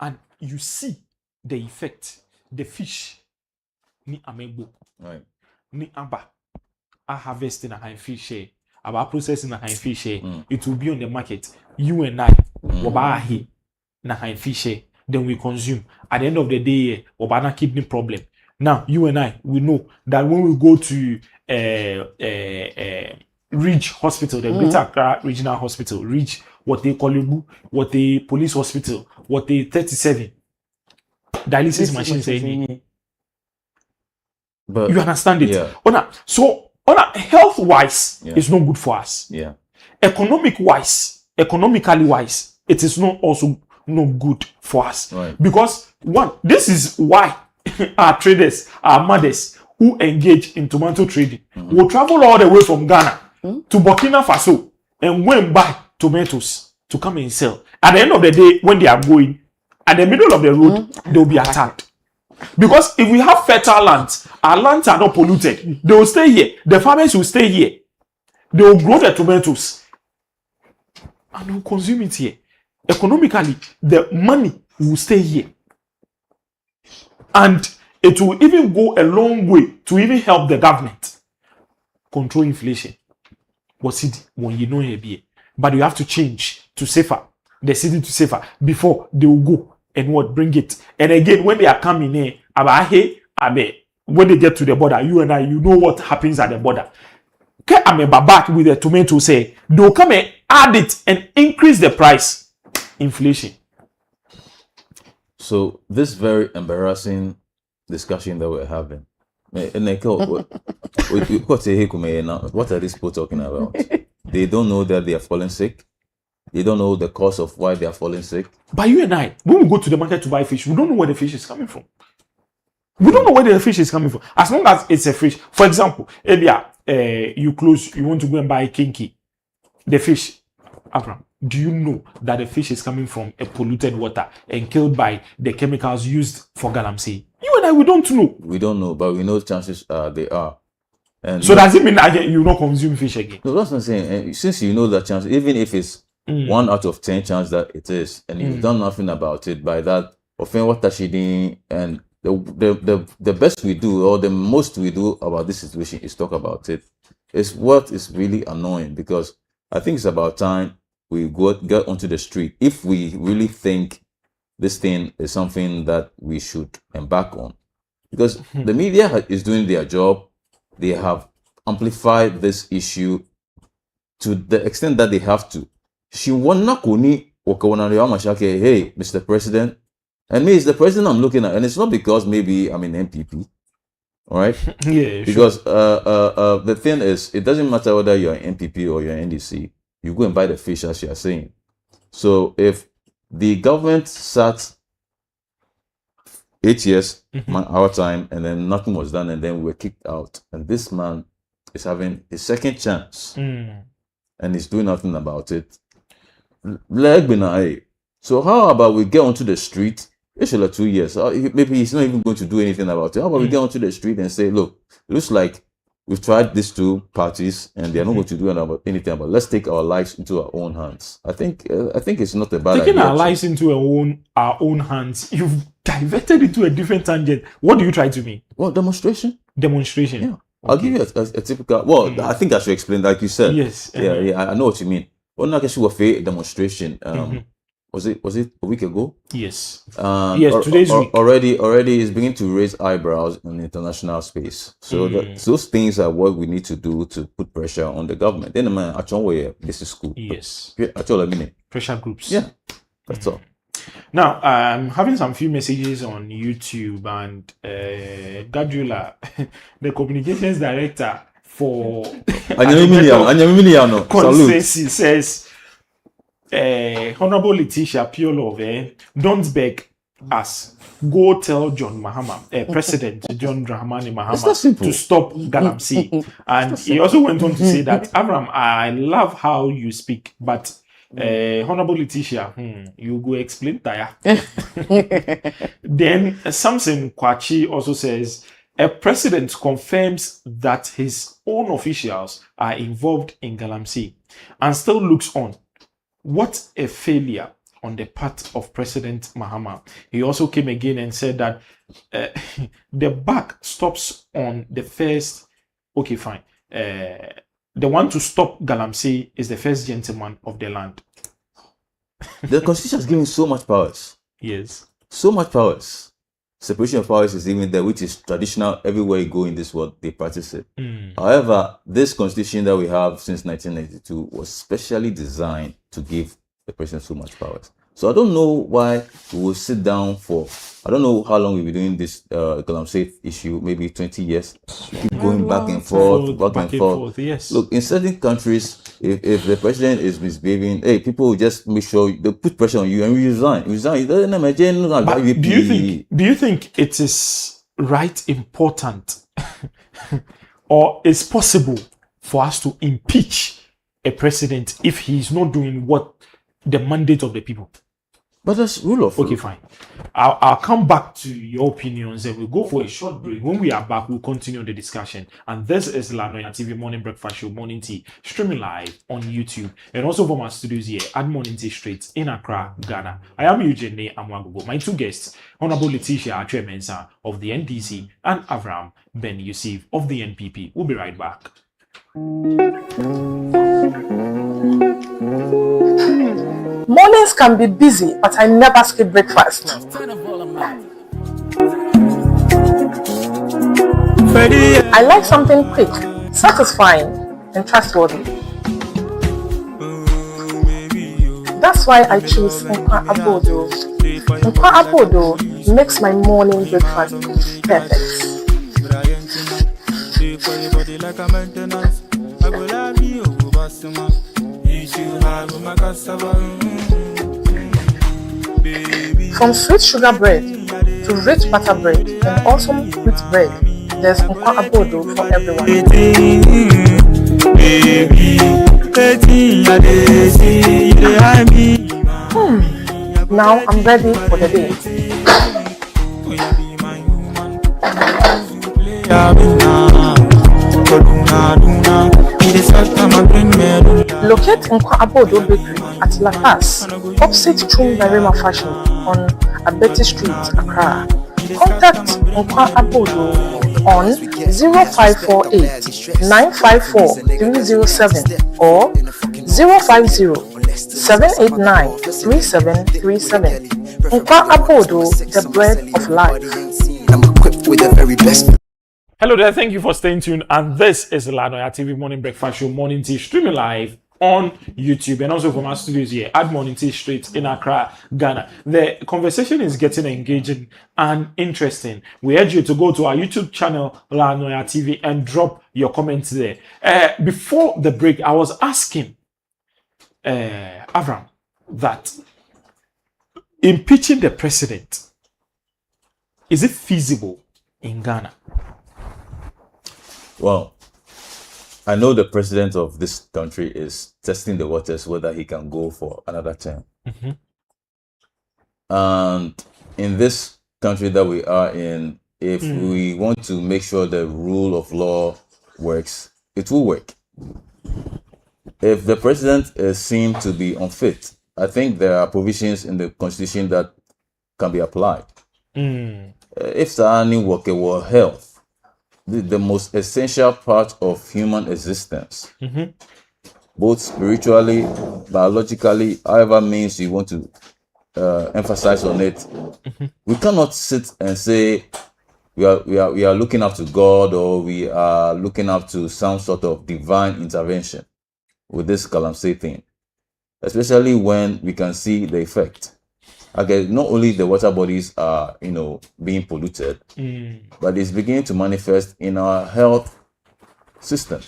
B: And you see the effect, the fish, ni amebo, ni aba, are harvesting a high fish, about processing a high fish, it will be on the market. You and I, wabahi, na high fish, then we consume. At the end of the day, wabana kidney problem. Now, you and I, we know that when we go to Ridge Hospital, the Greater Accra Regional Hospital, Ridge, what they call it, what the police hospital, what the 37 dialysis machines are. But you understand it? Yeah. So, health-wise, it's not good for us.
D: Yeah.
B: Economically wise, it is not also not good for us.
D: Right.
B: Because one, this is why our traders, our mothers who engage in tomato trading will travel all the way from Ghana to Burkina Faso and go and buy tomatoes to come and sell. At the end of the day, when they are going, at the middle of the road, they will be attacked. Because if we have fertile lands, our lands are not polluted, they will stay here. The farmers will stay here. They will grow the tomatoes and they will consume it here. Economically, the money will stay here. And it will even go a long way to even help the government control inflation. What's it when you know here? But you have to change to safer, the city to safer before they will go and bring it. And again, when they are coming here, when they get to the border, you and I, you know what happens at the border. I'm back with the tomato say they'll come and add it and increase the price. Inflation.
D: So this very embarrassing discussion that we're having. What are these people talking about? They don't know that they are falling sick. They don't know the cause of why they are falling sick.
B: But you and I, when we go to the market to buy fish, we don't know where the fish is coming from. We don't know where the fish is coming from. As long as it's a fish. For example, you want to go and buy kinky. The fish, Abraham, do you know that the fish is coming from a polluted water and killed by the chemicals used for galamsey? You and I, we don't know.
D: We don't know, but we know chances are they are. And
B: So does it mean that you not consume fish again?
D: no, that's what I'm saying. And since you know the chance, even if it's 1 out of 10 chance that it is, and you've done nothing about it, by that, offend what Tashidin, and the best we do, or the most we do about this situation is talk about it. It's what is really annoying, because I think it's about time we get onto the street if we really think this thing is something that we should embark on. Because the media is doing their job. They have amplified this issue to the extent that they have to. She wanna kuni okay, hey, Mr. President. And me, it's the president I'm looking at. And it's not because maybe I'm an MPP. All right?
B: Yeah,
D: Because the thing is, it doesn't matter whether you're an MPP or you're an NDC. You go and buy the fish, as you're saying. So if the government sat 8 years, our time, and then nothing was done, and then we were kicked out, and this man is having his second chance, and he's doing nothing about it. So how about we get onto the street? It's 2 years. Maybe he's not even going to do anything about it. How about we get onto the street and say, look, it looks like we've tried these two parties and they're not going to do anything about it. Let's take our lives into our own hands. I think it's not a bad idea.
B: Taking our lives into our own hands, you've diverted into a different tangent. What do you try to mean?
D: Well, demonstration.
B: Demonstration.
D: Yeah. I'll give you a typical. Well, I think I should explain, like you said.
B: Yes.
D: Yeah. I know what you mean. Well, not actually a demonstration. Was it a week ago?
B: Yes. Yes. Today's week.
D: Already is beginning to raise eyebrows in the international space. So those things are what we need to do to put pressure on the government. Then this is school.
B: Yes. Pressure groups.
D: Yeah. That's all.
B: Now, I'm having some few messages on YouTube, and Gadula, the communications director for Consensus, says, Honorable Letitia Piolo, don't beg us. Go tell John Mahama, President John Dramani Mahama, to stop Galamsey. And he also went on to say that, Abraham, I love how you speak, but Honorable Letitia, you go explain Taya. Then Samson Kwachi also says, a president confirms that his own officials are involved in Galamsey and still looks on. What a failure on the part of President Mahama. He also came again and said that the buck stops on the first. Okay, fine. The one to stop Galamsey is the first gentleman of the land.
D: The constitution has given so much powers.
B: Yes.
D: So much powers. Separation of powers is even there, which is traditional everywhere you go in this world, they practice it. However, this constitution that we have since 1992 was specially designed to give the president so much powers. So I don't know why we will sit down for, I don't know how long we'll be doing this Galamsey issue, maybe 20 years. Keep going back and forth.
B: Yes.
D: Look, in certain countries, if the president is misbehaving, hey, people will just make sure they put pressure on you and resign.
B: But do you think it is important or is possible for us to impeach a president if he's not doing what the mandate of the people?
D: But that's rule of law.
B: Okay, fine. I'll come back to your opinions and we'll go for a short break. When we are back, we'll continue the discussion. And this is Noyaa TV Morning Breakfast Show, Morning Tea, streaming live on YouTube and also from our studios here at Morning Tea Street in Accra, Ghana. I am Eugene Amwagogo. My two guests, Honorable Letitia Atwe-Mensah of the NDC and Avram Ben Yusuf of the NPP. We'll be right back.
F: Mornings can be busy, but I never skip breakfast. I like something quick, satisfying, and trustworthy. That's why I choose Nkwa Abodo. Nkwa Abodo makes my morning breakfast perfect. From sweet sugar bread to rich butter bread and awesome wheat bread, there's Nkwa Abodo for everyone. Now I'm ready for the day. Locate Nkwa Abodo Bakery at La Paz, opposite Chum Narema Fashion on Abeti Street, Accra. Contact Nkwa Abodo on 0548 954 307 or 050 789 3737. Nkwa Abodo, the bread of life.
G: I'm equipped with the very best.
B: Hello there, thank you for staying tuned. And this is the Noyaa TV Morning Breakfast Show, Morning Tea, streaming live on YouTube and also from our studios here at Morning Tea Street in Accra, Ghana. The conversation is getting engaging and interesting. We urge you to go to our YouTube channel, Noyaa TV, and drop your comments there. Before the break, I was asking Avram that impeaching the president, is it feasible in Ghana?
D: Well, I know the president of this country is testing the waters whether he can go for another term. And in this country that we are in, if we want to make sure the rule of law works, it will work. If the president is seen to be unfit, I think there are provisions in the constitution that can be applied. If Sahani Wokewo health, the most essential part of human existence, both spiritually, biologically, however means you want to emphasize on it, we cannot sit and say we are looking up to God or we are looking up to some sort of divine intervention with this Galamsey thing, especially when we can see the effect. Okay, not only the water bodies are, being polluted, but it's beginning to manifest in our health system.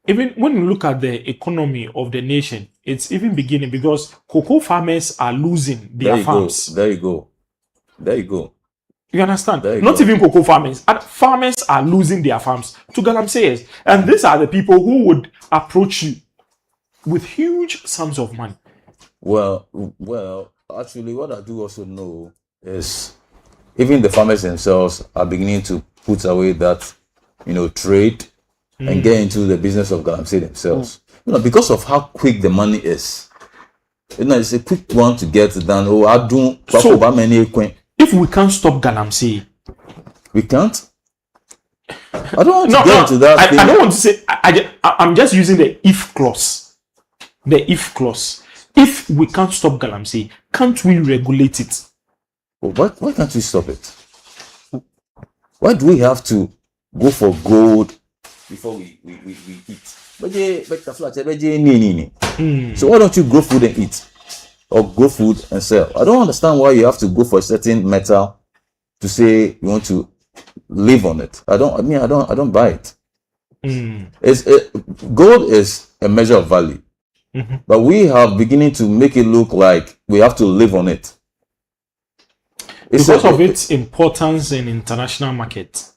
B: Even when you look at the economy of the nation, it's even beginning because cocoa farmers are losing their farms.
D: There you go.
B: You understand? Not even cocoa farmers. Farmers are losing their farms to Galamseyers. And these are the people who would approach you with huge sums of money.
D: Well, actually, what I do also know is even the farmers themselves are beginning to put away that, trade and get into the business of Galamsey themselves. Because of how quick the money is. It's a quick one to get done.
B: If we can't stop Galamsey,
D: we can't. I don't want to get into that.
B: I don't want to say. I'm just using the if clause. The if clause. If we can't stop Galamsey, can't we regulate it?
D: Well, why can't we stop it? Why do we have to go for gold before we eat? So why don't you grow food and eat? Or grow food and sell? I don't understand why you have to go for a certain metal to say you want to live on it. I don't buy it. Gold is a measure of value. But we are beginning to make it look like we have to live on it.
B: Because of its importance in international market.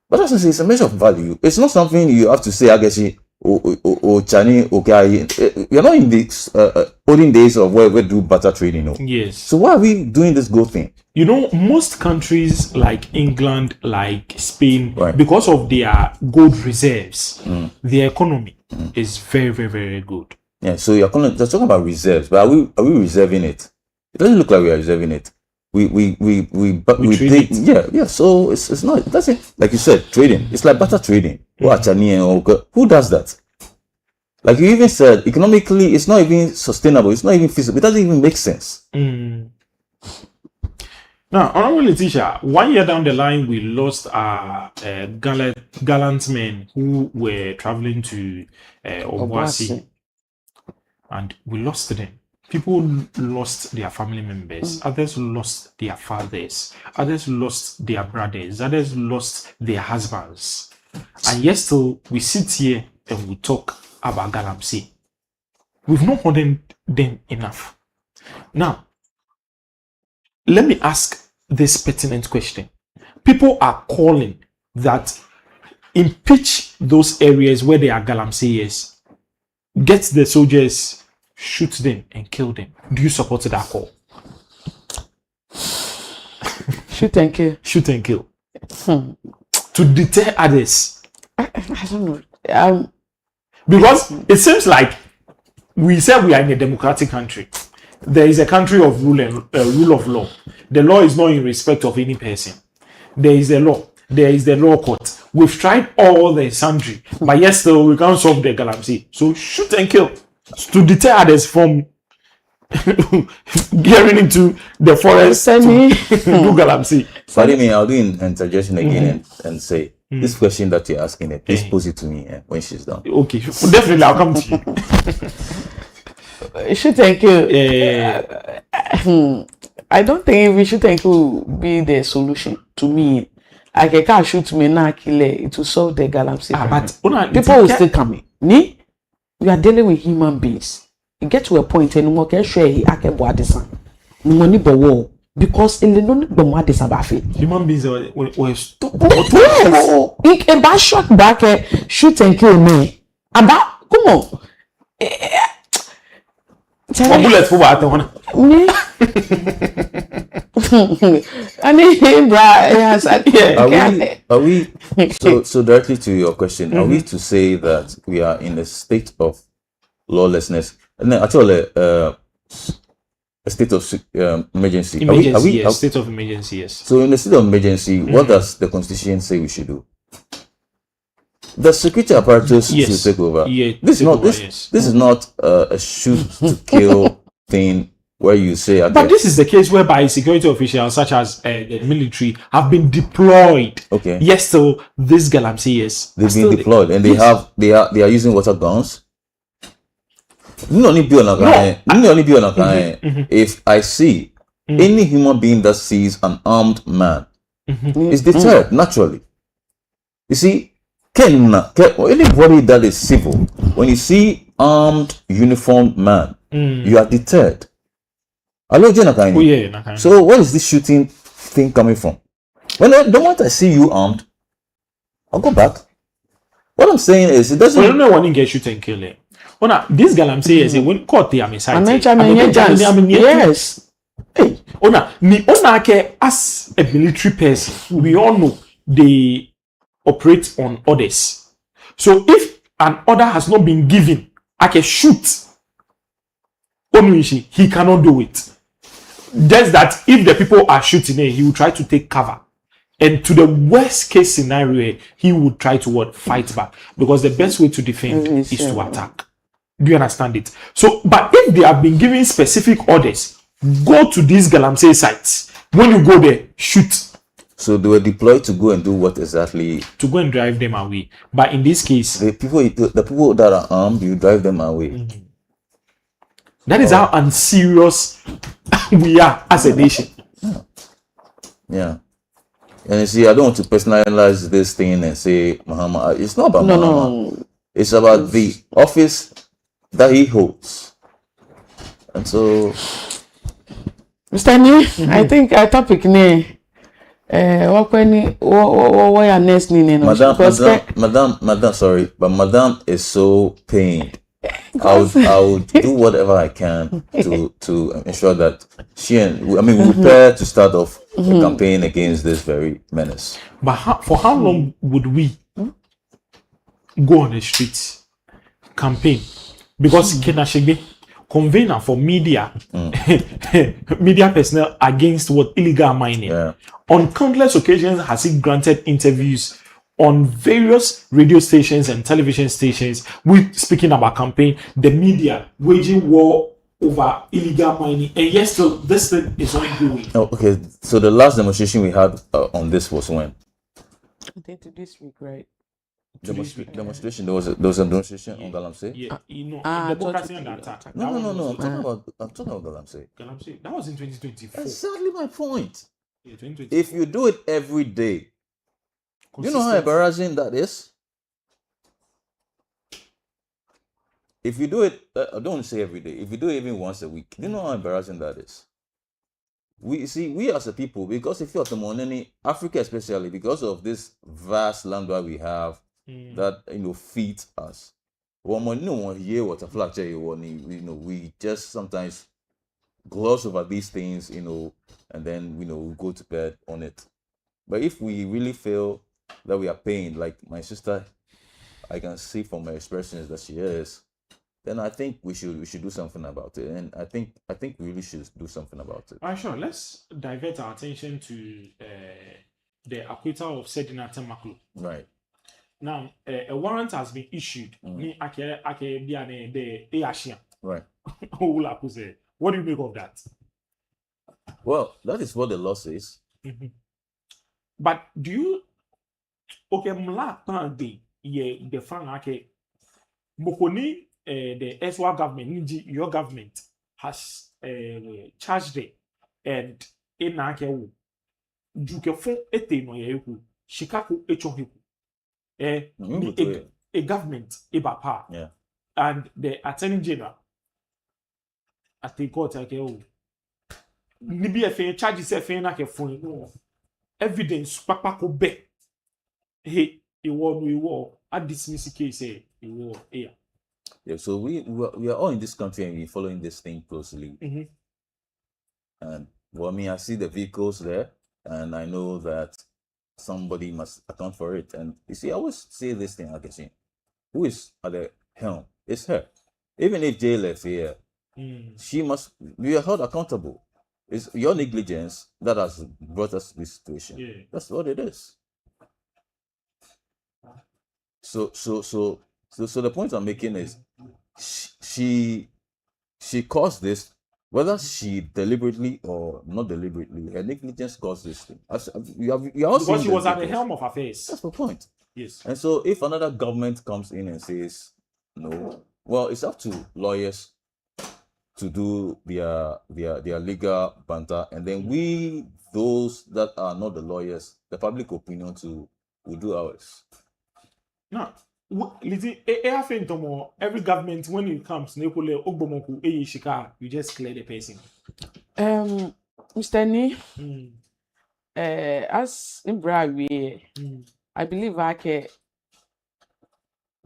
D: But that's it's a measure of value. It's not something you have to say, I guess, Chani, okay. You're not in the olden days of where we do barter trading.
B: Yes.
D: So why are we doing this gold thing?
B: Most countries like England, like Spain, because of their gold reserves, their economy is very, very, very good.
D: Yeah, so you're talking about reserves, but are we reserving it? It doesn't look like we are reserving it. We
B: trade it.
D: Yeah. So it's not. That's it. Like you said, trading. It's like barter trading. Who does that? Like you even said, economically, it's not even sustainable. It's not even feasible. It doesn't even make sense.
B: Now, Honorable Letitia, 1 year down the line, we lost our gallant men who were traveling to Obuasi. And we lost them. People lost their family members. Others lost their fathers. Others lost their brothers. Others lost their husbands. And yet still, we sit here and we talk about Galamsey. We've not honored them enough. Now, let me ask this pertinent question. People are calling that impeach those areas where they are Galamseyers. Get the soldiers, shoot them and kill them. Do you support that call?
E: Shoot and kill.
B: Shoot and kill. To deter others.
E: I don't know.
B: Because it seems like we said we are in a democratic country. There is a country of rule of law. The law is not in respect of any person. There is a law. There is the law court. We've tried all the sundry, but yet still we can't solve the galamsey. So shoot and kill to deter others from getting into the forest to do galamsey.
D: Pardon me, I'll do an interjection again and say this question that you're asking her, please pose it to me when she's done.
B: Okay, definitely I'll come to you.
E: Should thank you. I don't think we should thank you be the solution to me. I can't shoot me now, kill it to solve the galamsey.
B: But
E: people will still come. Me, you are dealing with human beings. You get to a point and you can share I can board this one. Money bo because in the non bomb this abafi.
B: Human beings were stop.
E: Yes. You can bash shot back shoot and kill me. About come on.
B: One bullet for what?
E: Me. I need him, yes.
D: Are we so directly to your question? Are we to say that we are in a state of lawlessness? And then actually, a state of emergency.
B: Yes, state of emergency. Yes.
D: So in the state of emergency, what does the Constitution say we should do? The security apparatus should take over.
B: Yeah,
D: this is not a shoot to kill thing where you say. Okay,
B: but this is the case whereby security officials such as the military have been deployed.
D: Okay.
B: Yes, so this galamsey yes,
D: they've been deployed and they are using water guns. If I see any human being that sees an armed man, is deterred naturally. You see, anybody that is civil, when you see armed uniformed man, you are deterred. So what is this shooting thing coming from? When the moment I see you armed, I'll go back. What I'm saying is, it doesn't.
B: I don't know when get shoot and kill it. This galamsey is when court the amesite.
E: Yes.
B: Hey, as a military person, we all know they operate on orders. So if an order has not been given, I can shoot. He cannot do it. Just that if the people are shooting him, he will try to take cover. And to the worst case scenario, he would try to fight back. Because the best way to defend is to attack. Do you understand it? So, but if they have been given specific orders, go to these galamsey sites. When you go there, shoot.
D: So they were deployed to go and do what exactly?
B: To go and drive them away. But in this case,
D: the people that are armed, you drive them away.
B: That is how unserious we are as a nation.
D: Yeah. And you see, I don't want to personalize this thing and say Muhammad. It's not about Muhammad. No. It's about the office that he holds. And so,
E: Mr. New, I think our topic ne what next
D: Madam, sorry, but Madam is so pained. I would do whatever I can to ensure that we prepare to start off a campaign against this very menace.
B: But for how long would we go on the streets campaign? Because Kenashigbe, convener for media media personnel against illegal mining.
D: Yeah.
B: On countless occasions has he granted interviews on various radio stations and television stations with speaking about campaign, the media waging war over illegal mining, and yes, still this thing is ongoing.
D: Oh, okay. So the last demonstration we had on this was when?
E: I think this week, right?
D: Demonstration. There was a demonstration on Galamsey.
B: Yeah, democracy and attack.
D: No. I'm talking about Galamsey.
B: Galamsey. That was in 2024.
D: Exactly my point.
B: Yeah, 2024.
D: If you do it every day, you know how embarrassing that is? If you do it, I don't say every day. If you do it even once a week, you know how embarrassing that is? We as a people, because if you're the money, Africa especially, because of this vast land that we have, that feeds us. We just sometimes gloss over these things, and then we go to bed on it. But if we really feel that we are paying, like my sister I can see from her expressions that she is, then I think we should do something about it. And I think we really should do something about it.
B: All right, sure. Let's divert our attention to the acquittal of Sedina Temaklu.
D: Right.
B: Now, a warrant has been issued. Right. What do you make of that?
D: Well, that is what the law says.
B: But do you the fan Mokoni the SWA government, your government has charged it and in Duke phone no yeku Chicago a government power.
D: Yeah.
B: And the attorney general at the court nibi efe charges efe na ke phone no evidence papa ko be hey iwo at dismiss case iwo
D: Yeah, so we are all in this country and we're following this thing closely. And well, I see the vehicles there, and I know that somebody must account for it. And you see, I always say this thing, like I say, who is at the helm? It's her. Even if Jay left here, she must be held accountable. It's your negligence that has brought us to this situation.
B: Yeah.
D: That's what it is. So the point I'm making is she caused this, whether she deliberately or not deliberately, her negligence caused this thing.
B: Because she was at the helm of affairs.
D: That's the point.
B: Yes.
D: And so if another government comes in and says no, well, it's up to lawyers to do their legal banter, and then we, those that are not the lawyers, the public opinion will do ours.
B: Now, every government when it comes, you just clear the person.
E: Mr. Ni, as in Brawi, I believe I can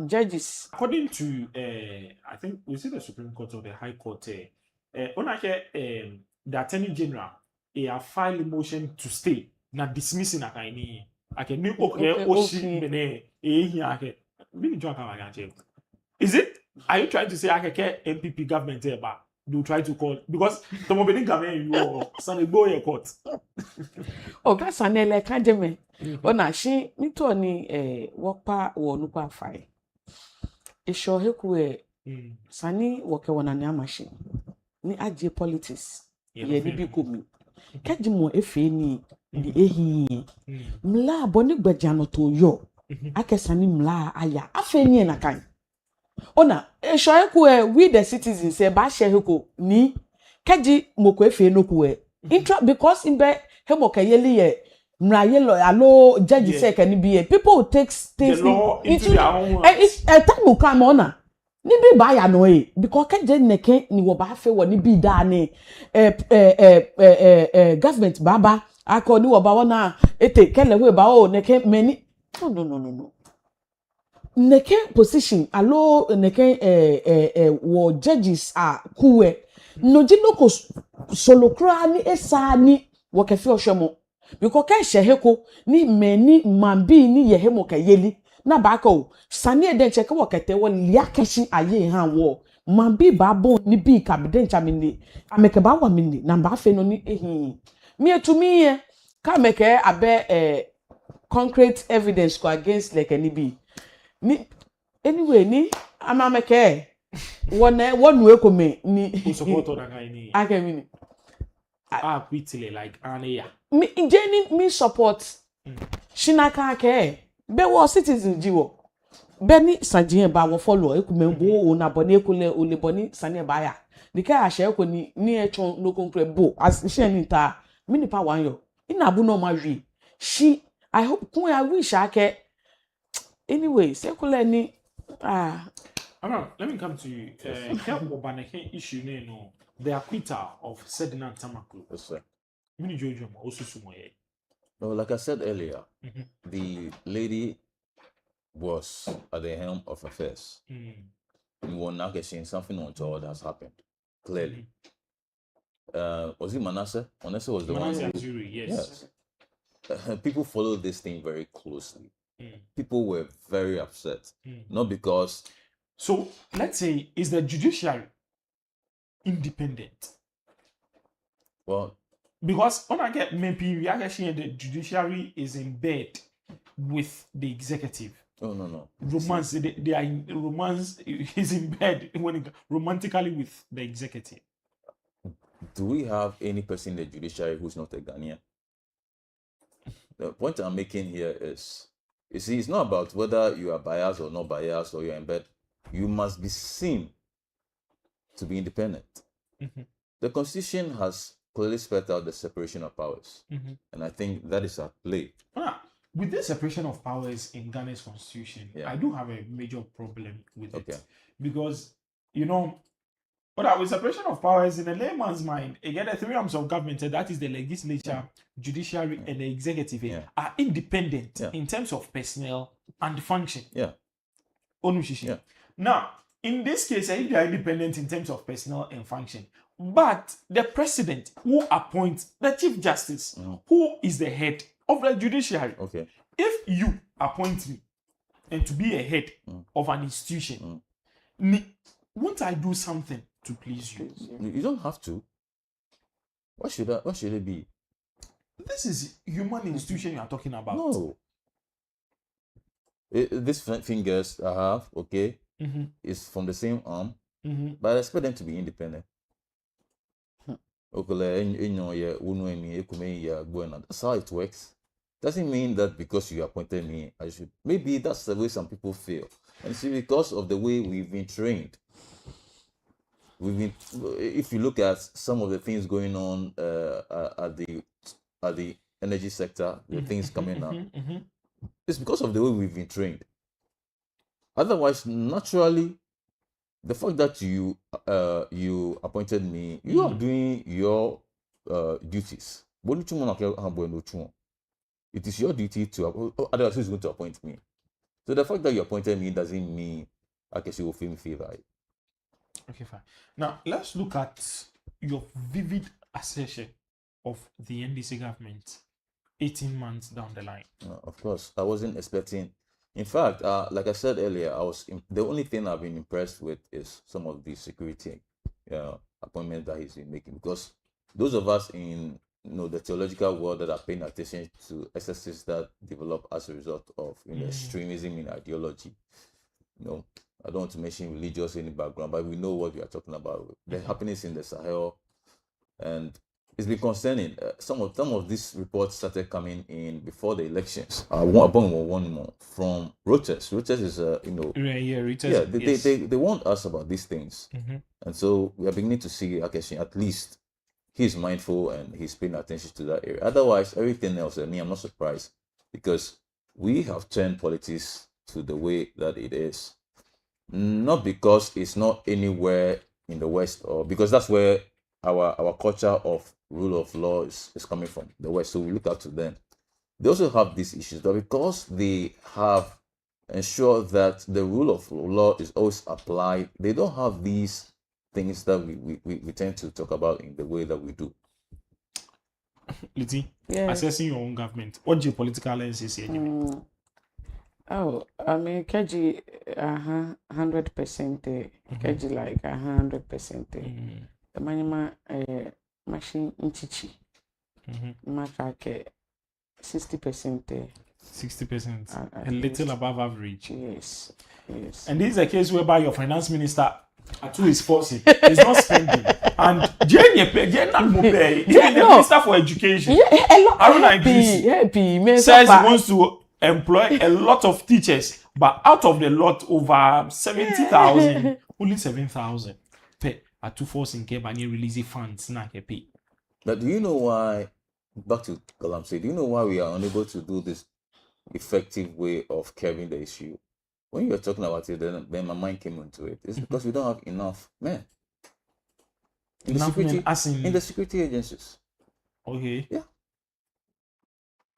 E: judges.
B: According to I think we see the Supreme Court or the High Court, the Attorney General filed a motion to stay, not dismissing a kind. I can make Is it? Are you trying to say I can get MPP government here, but do try to call because the mobile government you Sunday go your court.
E: Oh, that's an academy. Oh, now she need to only work pa or no pa fire. It show he Sunny work on a machine. Ni aje politics. Ye ni bi komi. Kaji mo efe ni ehi. Mla boni gbajano to yo. Akesani mla aya. Afe ni na kan. Ona show he we the citizens say ba share he ni kaji moko efe no ku because in be he mo kayeli ye mla ye lo alo judge say can be people who take things into their own hands. Time come ona ni bi ba ya no because kaje neke ni wo ba fe wo ni bi da ni government baba akoni wo ba wona ete kele we ba o neke many no neke position alo neke wo judges are kuwe no jinoko solokra ni esa ni wo kefi ohwemo because ka sheheko ni meni mambi ni yehemo kayeli na baka o sane de cheke wo kete wo liakeshi aye han wo mambi babo ni bi kabden chamini ameke ba wa mini na ba fe no ni ehi mi etumi ye ka meke abe concrete evidence go against like any be ni anyway ni amameke wonu ekome ni
B: support that guy ni
E: akemi
B: quickly like ania
E: me Jenny me support shinaka ke be wo citizen jiwo be ni sajien ba wo follow ekume bo o na boni ekule ole boni sane ba ya dika ahye ko ni echon no concrete bo as she ni ta me ni pa wan yo ina bu no ma wi she I hope kun I wish I can anyway sekule ni
B: let me come to you. Issue no the acquittal of Sedina Tamaklu.
D: Yes, sir. Well, like I said earlier, the lady was at the helm of affairs. We were now getting something untoward has happened. Clearly. Was it Manasseh? Manasseh was the one.
B: Yes.
D: People follow this thing very closely. people were very upset. Not because.
B: So let's say, is the judiciary independent?
D: Well,
B: because when I get maybe we actually the judiciary is in bed with the executive.
D: Oh no.
B: Romance, they are in romance is in bed romantically with the executive.
D: Do we have any person in the judiciary who's not a Ghanaian? The point I'm making here is, you see, it's not about whether you are biased or not biased or you're in bed. You must be seen to be independent. The Constitution has clearly spelled out the separation of powers. And I think that is at play.
B: With the separation of powers in Ghana's constitution, I do have a major problem with it. Because, with separation of powers in a layman's mind, again, the three arms of government, that is the legislature, judiciary, and the executive, are independent in terms of personnel and function. Now, in this case, they are independent in terms of personnel and function. But the president who appoints the chief justice, who is the head of the judiciary, if you appoint me and to be a head of an institution, won't I do something to please you?
D: You don't have to. What should it be?
B: This is human institution you are talking about.
D: No. These fingers I have, is from the same arm, but I expect them to be independent. That's how it works. Doesn't mean that because you appointed me, I should. Maybe that's the way some people feel. And see, because of the way we've been trained, if you look at some of the things going on at the energy sector, the things coming up, it's because of the way we've been trained. Otherwise, naturally, the fact that you appointed me, you are doing your duties. It is your duty to. Otherwise, who's going to appoint me? So the fact that you appointed me doesn't mean I guess you will feel me favor.
B: Okay, fine. Now let's look at your vivid assertion of the NDC government 18 months down the line.
D: Of course, I wasn't expecting. In fact, like I said earlier, the only thing I've been impressed with is some of the security appointments that he's been making. Because those of us in the theological world that are paying attention to excesses that develop as a result of extremism in ideology, I don't want to mention religious in the background, but we know what we are talking about. The happenings in the Sahel, and it's been concerning. Some of these reports started coming in before the elections. One more from Reuters. Reuters is Reuters. They warned us about these things, and so we are beginning to see at least he's mindful and he's paying attention to that area. Otherwise, everything else, I'm not surprised, because we have turned politics to the way that it is. Not because it's not anywhere in the West, or because that's where our culture of rule of law is coming from, the West. So we look up to them. They also have these issues, but because they have ensured that the rule of law is always applied, they don't have these things that we tend to talk about in the way that we do.
B: Liti, assessing your own government, what geopolitical lens is here?
E: Oh, I mean, KG 100%. KG like 100%. The manima machine in Chichi. Makake 60%.
B: 60%. A little above average.
E: Yes.
B: And this is a case whereby your finance minister who is forcing, is not spending. And the Minister for Education, says he wants to employ a lot of teachers, but out of the lot, over 70,000, only 7,000 are too forcing care by releasing funds.
D: But do you know why, back to Galamsey, do you know why we are unable to do this effective way of curbing the issue? When you were talking about it, then my mind came into it. It's because we don't have enough men in the security agencies.
B: Okay.
D: Yeah.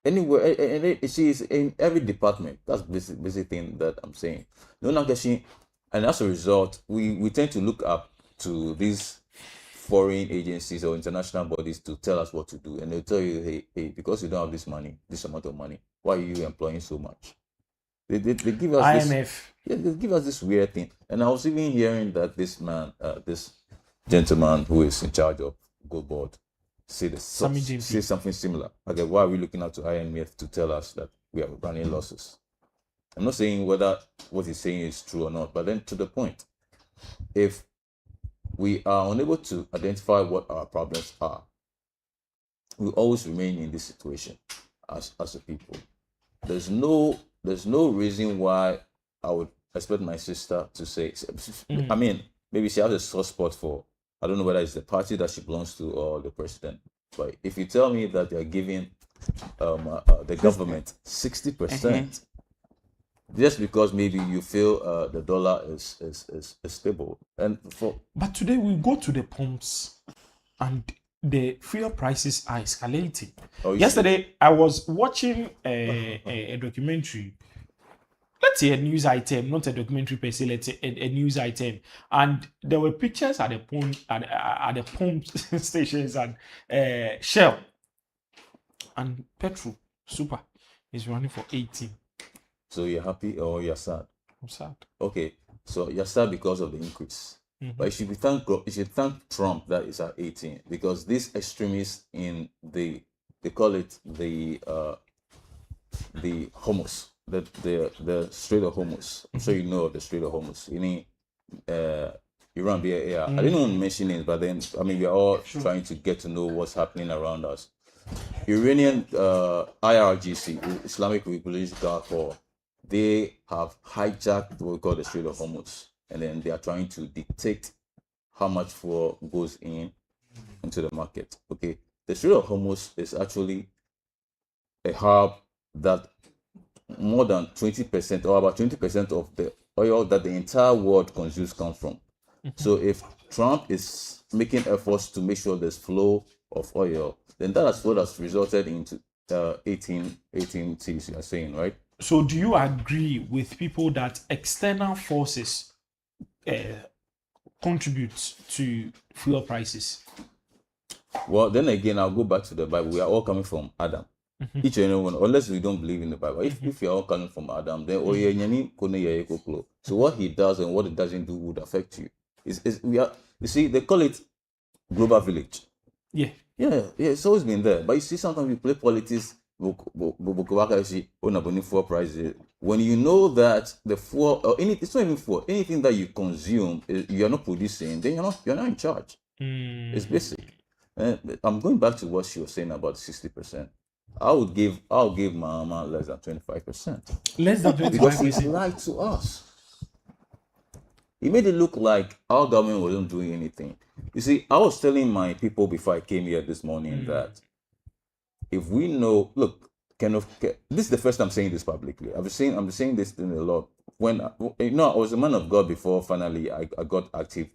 D: Anywhere, and it's in every department. That's the basic thing that I'm saying. And as a result, we tend to look up to these foreign agencies or international bodies to tell us what to do, and they'll tell you, hey, because you don't have this money, this amount of money, why are you employing so much? They give us
B: IMF.
D: they give us this weird thing. And I was even hearing that this man, this gentleman who is in charge of Gold Board, say something similar. Okay, why are we looking out to IMF to tell us that we are running losses? I'm not saying whether what he's saying is true or not, but then to the point, if we are unable to identify what our problems are, we always remain in this situation as a people. There's no reason why I would expect my sister to say, I mean, maybe she has a soft spot for, I don't know whether it's the party that she belongs to or the president, but if you tell me that you're giving the government 60%, just because maybe you feel the dollar is stable,
B: but today we go to the pumps and the fuel prices are escalating. Yesterday I was watching a documentary, let's say a news item, not a documentary per se, let's say a news item, and there were pictures at the pump stations, and Shell and petrol super is running for 18.
D: So you're happy or you're sad?
B: I'm sad.
D: Okay, so you're sad because of the increase. But you should thank Trump that it's at 18, because these extremists in they call it the Hormuz, the Strait of Hormuz. I'm sure you know of the Strait of Hormuz. You need Iran, I didn't want to mention it, but then I mean we are all trying to get to know what's happening around us. Iranian IRGC, Islamic Revolutionary Guard Corps, they have hijacked what we call the Strait of Hormuz, and then they are trying to dictate how much fuel goes into the market. Okay, the Strait of Hormuz is actually a hub that more than 20% or about 20% of the oil that the entire world consumes comes from. So if Trump is making efforts to make sure there's flow of oil, then that's what has resulted into 18 T's you are saying, right?
B: So do you agree with people that external forces contribute to fuel prices?
D: Well, then again, I'll go back to the Bible. We are all coming from Adam. Each and every one, unless we don't believe in the Bible. If you're all coming from Adam, then so what he does and what he doesn't do would affect you. You see, they call it global village.
B: Yeah,
D: it's always been there. But you see, sometimes we play politics. When you know that the fuel or anything, it's not even fuel, anything that you consume, you are not producing, then you're not in charge. It's basic. I'm going back to what she was saying about 60%. I'll give my mama less than 25%.
B: Less than 25%.
D: Because he lied to us. He made it look like our government wasn't doing anything. You see, I was telling my people before I came here this morning that if we know, look, this is the first time I'm saying this publicly. I'm saying this thing a lot. When I was a man of God before finally I got active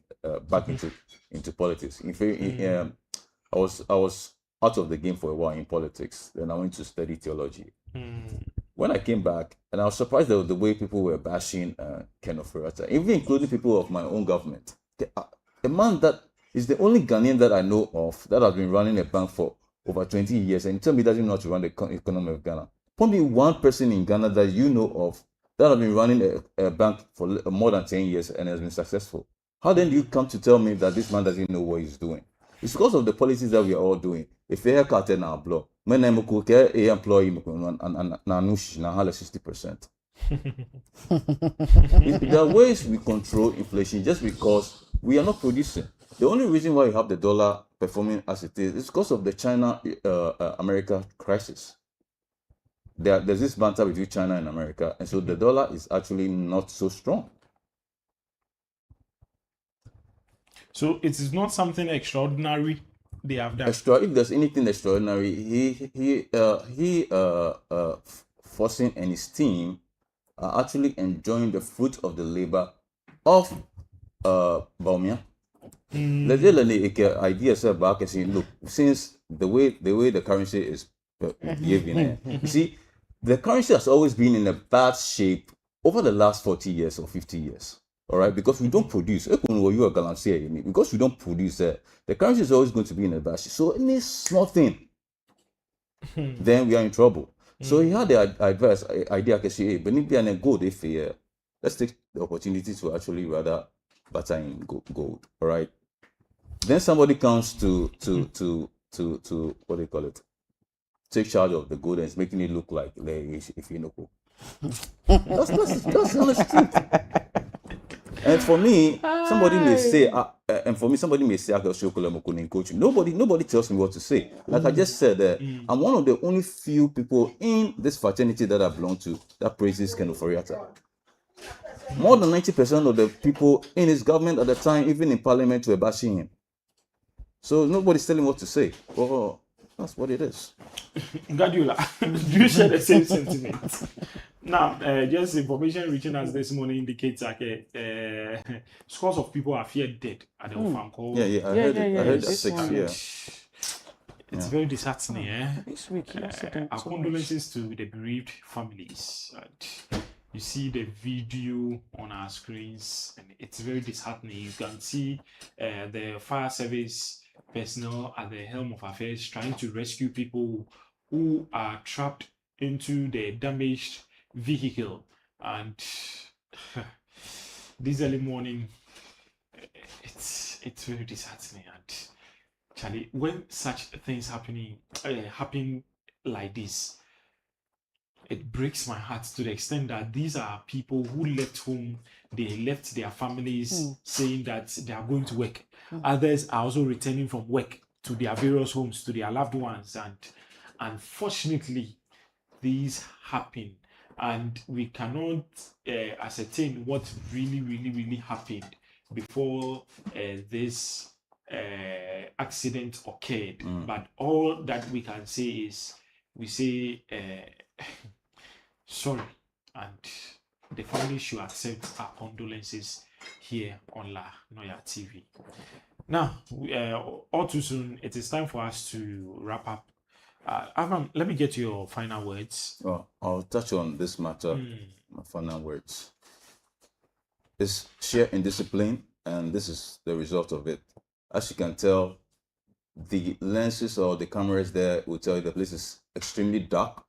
D: back into politics. In fact, I was out of the game for a while in politics. Then I went to study theology. When I came back, and I was surprised at the way people were bashing Kenneth Ferrata, even including people of my own government. A man that is the only Ghanaian that I know of that has been running a bank for over 20 years, and tell me he doesn't know how to run the economy of Ghana. Probably one person in Ghana that you know of that has been running a bank for more than 10 years and has been successful. How then do you come to tell me that this man doesn't know what he's doing? It's because of the policies that we are all doing. If you haircut in our blow, when I'm a employee and 60%. There are ways we control inflation just because we are not producing. The only reason why you have the dollar performing as it is because of the China-America crisis. There's this banter between China and America, and so the dollar is actually not so strong.
B: So it is not something extraordinary they have done.
D: If there's anything extraordinary, he Forcing and his team are actually enjoying the fruit of the labor of Baumia. The idea is back and saying, look, since the way the currency is behaving, you see, the currency has always been in a bad shape over the last 40 years or 50 years. All right, because we don't produce. Because we don't produce, the currency is always going to be in a bad shape. So any small thing, then we are in trouble. So he had the idea, hey, but if they go, they fear. Let's take the opportunity to actually rather batter in gold. All right. Then somebody comes to what do you call it? Take charge of the gold and it's making it look like if you know. That's honest truth. And for me, somebody may say, I can show coaching. Nobody tells me what to say. Like I just said, I'm one of the only few people in this fraternity that I belong to that praises Ken Ofori-Atta. More than 90% of the people in his government at the time, even in parliament, were bashing him. So nobody's telling what to say. Oh, that's what it is.
B: Gadula, do you share the same sentiment? Now, just information reaching us this morning indicates like scores of people are feared dead at the phone call.
D: I heard 6.
B: It's very disheartening.
E: This week,
B: our condolences to the bereaved families. You see the video on our screens, and it's very disheartening. You can see the fire service personnel at the helm of affairs trying to rescue people who are trapped into the damaged vehicle. And this early morning, it's very disheartening. And Charlie, when such things happen like this, it breaks my heart to the extent that these are people who left home, they left their families saying that they are going to work. Others are also returning from work to their various homes, to their loved ones. And unfortunately, these happen. And we cannot ascertain what really happened before this accident occurred. But all that we can say is, we say, sorry, and the family should accept our condolences here on Noyaa TV. Now, all too soon, it is time for us to wrap up. Avram, let me get your final words.
D: I'll touch on this matter. My final words is share indiscipline, and this is the result of it. As you can tell, the lenses or the cameras there will tell you the place is extremely dark.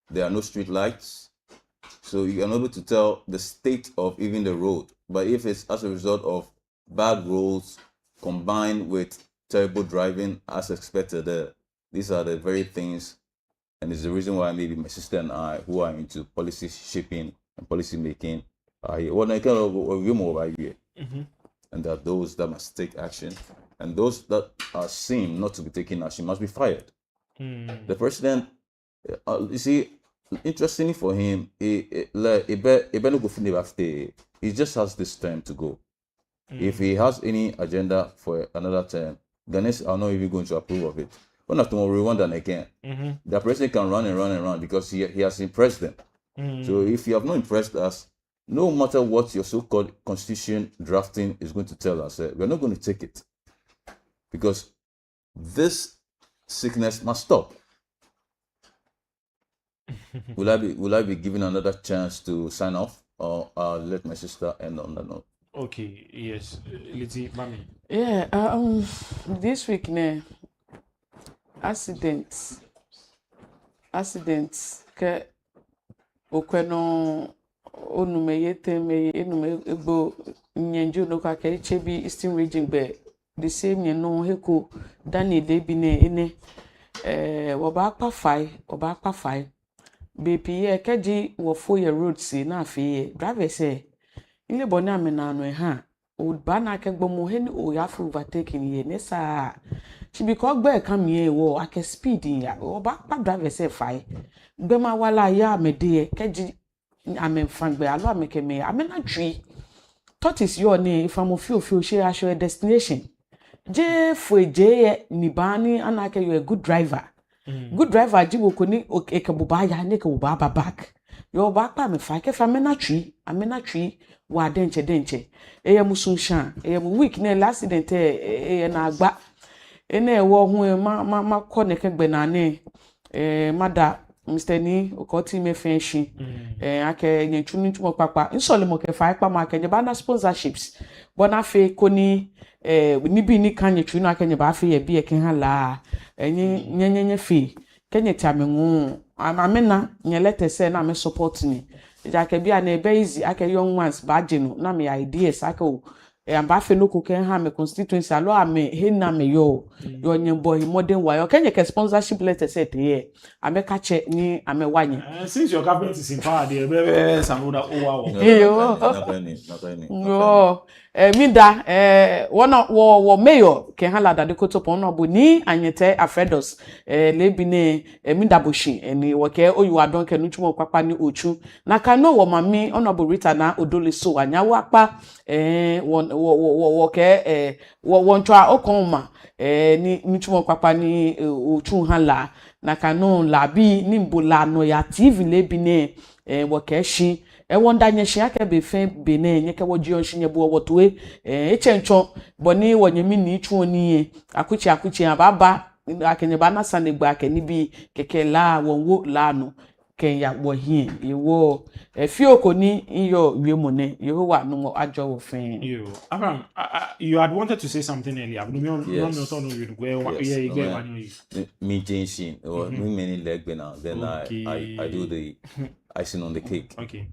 D: There are no street lights, so you are able to tell the state of even the road. But if it's as a result of bad roads combined with terrible driving, as expected, these are the very things, and it's the reason why maybe my sister and I, who are into policy shaping and policy making, are here. And that those that must take action, and those that are seen not to be taking action must be fired. The president, you see, interestingly for him, he just has this term to go. If he has any agenda for another term, Ghanaians are not even going to approve of it. When after we want that again, the president can run and run because he has impressed them. So if you have not impressed us, no matter what your so-called constitution drafting is going to tell us, we're not going to take it. Because this sickness must stop. Will I be given another chance to sign off, or I'll let my sister end on that note?
B: Okay, yes. Lizzie, Mami.
E: Yeah, this week, accidents, ke okweno onumeyete me enume ebo nyenju no ka ke chebi Eastern region be the same no heko Daniel Debi ne oba akpa fai BP keji wo for your road si na afi driver say ile boni amena no ha o ba na ke gbomo he ni o ya for overtaking ye ne sa she be called gbe kam ye wo ake speed ya oba akpa driver say fai gbe ma wala ya mede keji amen fangbe alo amekeme amena twi tortoise your name if I'm feel share show a destination je fueje ni bani anake you a good driver. Good driver jibo koni ekeboba ya ne ke oba back your back pa me fa ke fa amena twi wa denche eye musunshan eye mu week na accident na agba ene ewo hu ma ko ne ke gbe na ne mada Mr. Ni okoti me fenshi ake nyenchunu ntumo papa insole mo ke fa pa ma kenye ba na sponsorships bona fe koni ni bi ni kan nyenchunu ake nye ba fe ye bi e ken hala enye nyenye fe Kenya Tamingu, Amena, your letter say, na me support me. Jacka be an easy, I can young ones, badging, na me ideas, I go. And Buffalo can have a constituency, allow me, hinna me yo, your boy, modern wire. Can you sponsorship letter said here? I make a check me, I'm a wine.
B: Since your government is in power, there some other
E: Oh, Minda, one of war mayor can hala that the koto pono buni and yete afredos, lebine, Minda bushi, and you work oh you are don't can uchumo kwapani uchu. Nakano wa mami honorable Rita na odoli so anya wakpa, one try okoma, ni uchumo kwapani uchu hala. Nakano labi nimbula Noyaa TV lebine, wakeshi. Wonder nyeshe aka be fe bene nyeke woji onshinye bo wotwe echencho boni wonyemi ni ichu oni akuchi ababa akenye bana sanegba akeni bi keke la wonwo lanu kenya wo hin iwo fioko ni iyo wiemone yehowa no ajo wo fen
B: you Abraham you had wanted to say something earlier
D: me changing or many leg now then I do the icing on the cake.
B: Okay.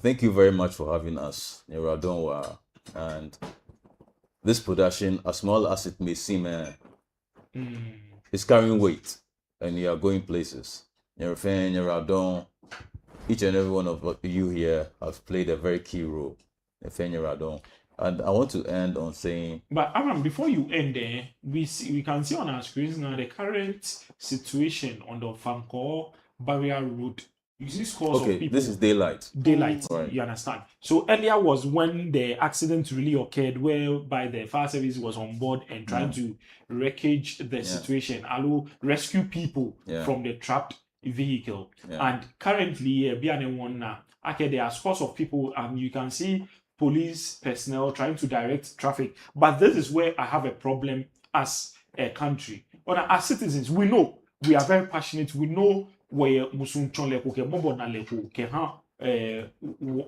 D: Thank you very much for having us, Neradonwa. And this production, as small as it may seem, is carrying weight and you are going places. Neradon, each and every one of you here has played a very key role. Neradon. And I want to end on saying...
B: But Abraham, before you end there, we can see on our screens now the current situation on the Fanko Barrier Road. You see scores of people.
D: This is daylight.
B: Daylight,
D: right.
B: You understand? So earlier was when the accident really occurred, whereby the fire service was on board and trying to wreckage the situation, allow rescue people from the trapped vehicle. And currently, there are scores of people, and you can see police personnel trying to direct traffic. But this is where I have a problem as a country. Or as citizens, we know we are very passionate. We know where musun chonle ko ke bobo na lepo ke ha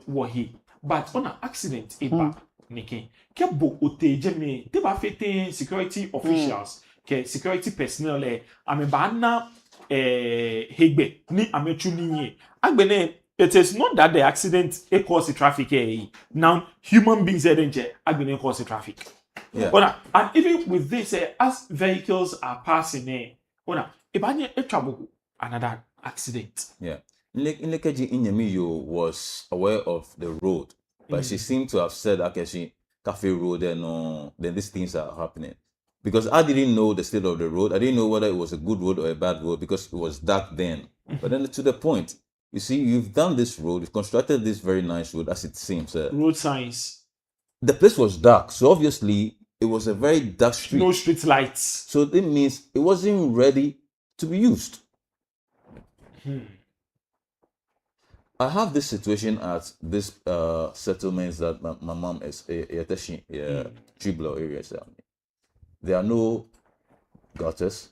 B: wahi but on an accident eba nike ke bo oteje me te ba fete security officials ke security personnel ameba na hegbe ni amechu ni agbene. It is not that the accident caused the traffic now human beings agbene cause the traffic and even with this as vehicles are passing ebanye trouble another accident.
D: Nlekeji Inyemiyo was aware of the road, but she seemed to have said, okay, Cafe Road, then these things are happening. Because I didn't know the state of the road. I didn't know whether it was a good road or a bad road because it was dark then. But then to the point, you see, you've done this road, you've constructed this very nice road, as it seems.
B: Road signs.
D: The place was dark, so obviously it was a very dark street.
B: No street lights.
D: So that means it wasn't ready to be used. I have this situation at this settlements that my mom is Triblo area. There are no gutters.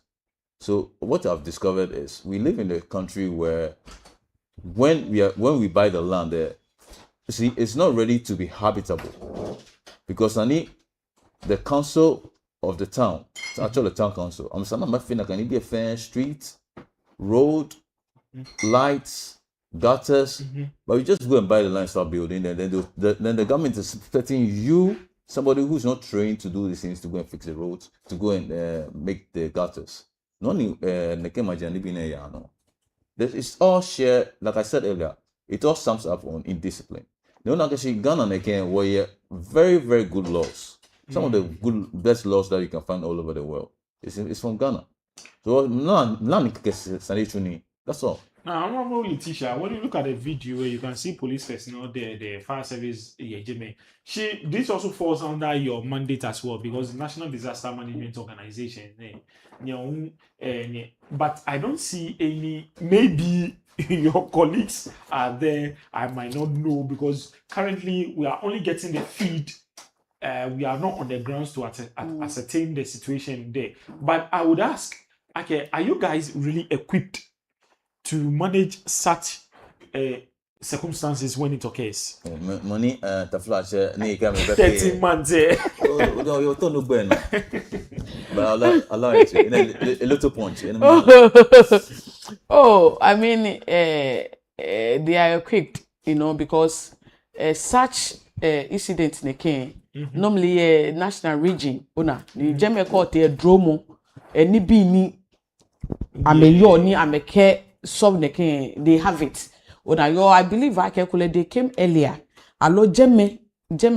D: So what I've discovered is we live in a country where when we buy the land there, you see, it's not ready to be habitable. Because the council of the town, it's actually the town council, I'm saying can it be a fair street, road, lights, gutters, but you just go and buy the land and start building, and then the government is expecting you, somebody who's not trained to do these things, to go and fix the roads, to go and make the gutters. It's all shared, like I said earlier, it all sums up on indiscipline. Ghana again were very, very good laws. Some of the best laws that you can find all over the world. It's from Ghana. So that's all.
B: Now, I'm not Letitia. When you look at the video, you can see police personnel there, the fire service. This also falls under your mandate as well because the National Disaster Management Organization. But I don't see any. Maybe your colleagues are there. I might not know because currently we are only getting the feed. We are not on the grounds to ascertain the situation there. But I would ask, okay, are you guys really equipped to manage such circumstances when it occurs?
D: Money, the flash,
B: 13 months.
D: But allow it to a little punch.
E: Oh, I mean, they are equipped, because such incidents in the King, normally national region, the German court, the dromo, any bini, I'm a care, some the King, they have it. I believe I calculate they came earlier. Allo German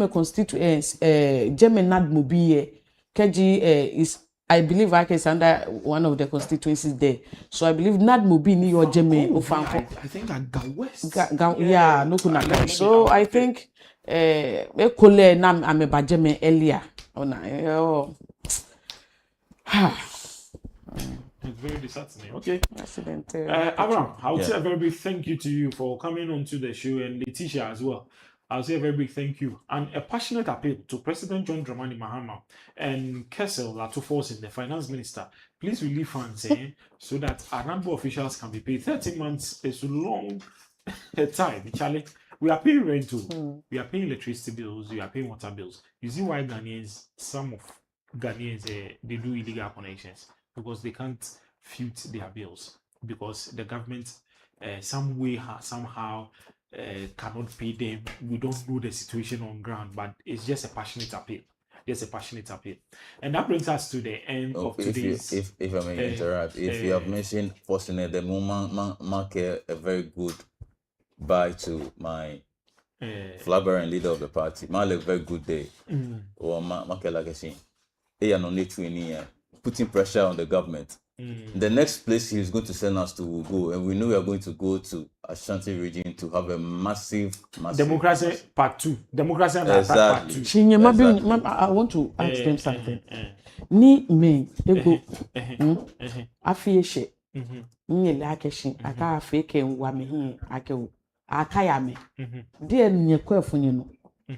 E: constituents, German Nadmobi, KG is. I believe I is under one of the constituencies there. So I believe Nadmobi ni your German.
B: I think I got west.
E: Yeah, no kuna. So I think kole nam ameba German earlier.
B: It's very disheartening. Okay.
E: Accident.
B: Abraham, I would say a very big thank you to you for coming onto the show, and Letitia as well. I'll say a very big thank you and a passionate appeal to President John Dramani Mahama and Kessel Latufos in the finance minister. Please relieve funds so that our number of officials can be paid. 13 months is a long time, Charlie. We are paying rent too. We are paying electricity bills. We are paying water bills. You see why some of Ghanaians, they do illegal connections because they can't foot their bills because the government somehow cannot pay them. We don't know the situation on ground, but it's just a passionate appeal. And that brings us to the end of today's.
D: If I may interrupt, if you have mentioned Fortunate, the moment mark a very good bye to my flag bearer and leader of the party. Mark a very good day. Or mark like I say, putting pressure on the government. The next place he's going to send us to will go, and we know we are going to go to Ashanti region to have a massive
B: democracy part 2. Democracy and
D: exactly.
B: part 2.
E: I want to ask them something. Ni me ego afieshe ni lakeshi aka afeke nwa me hin akewo akaya me dey nye kwafuni no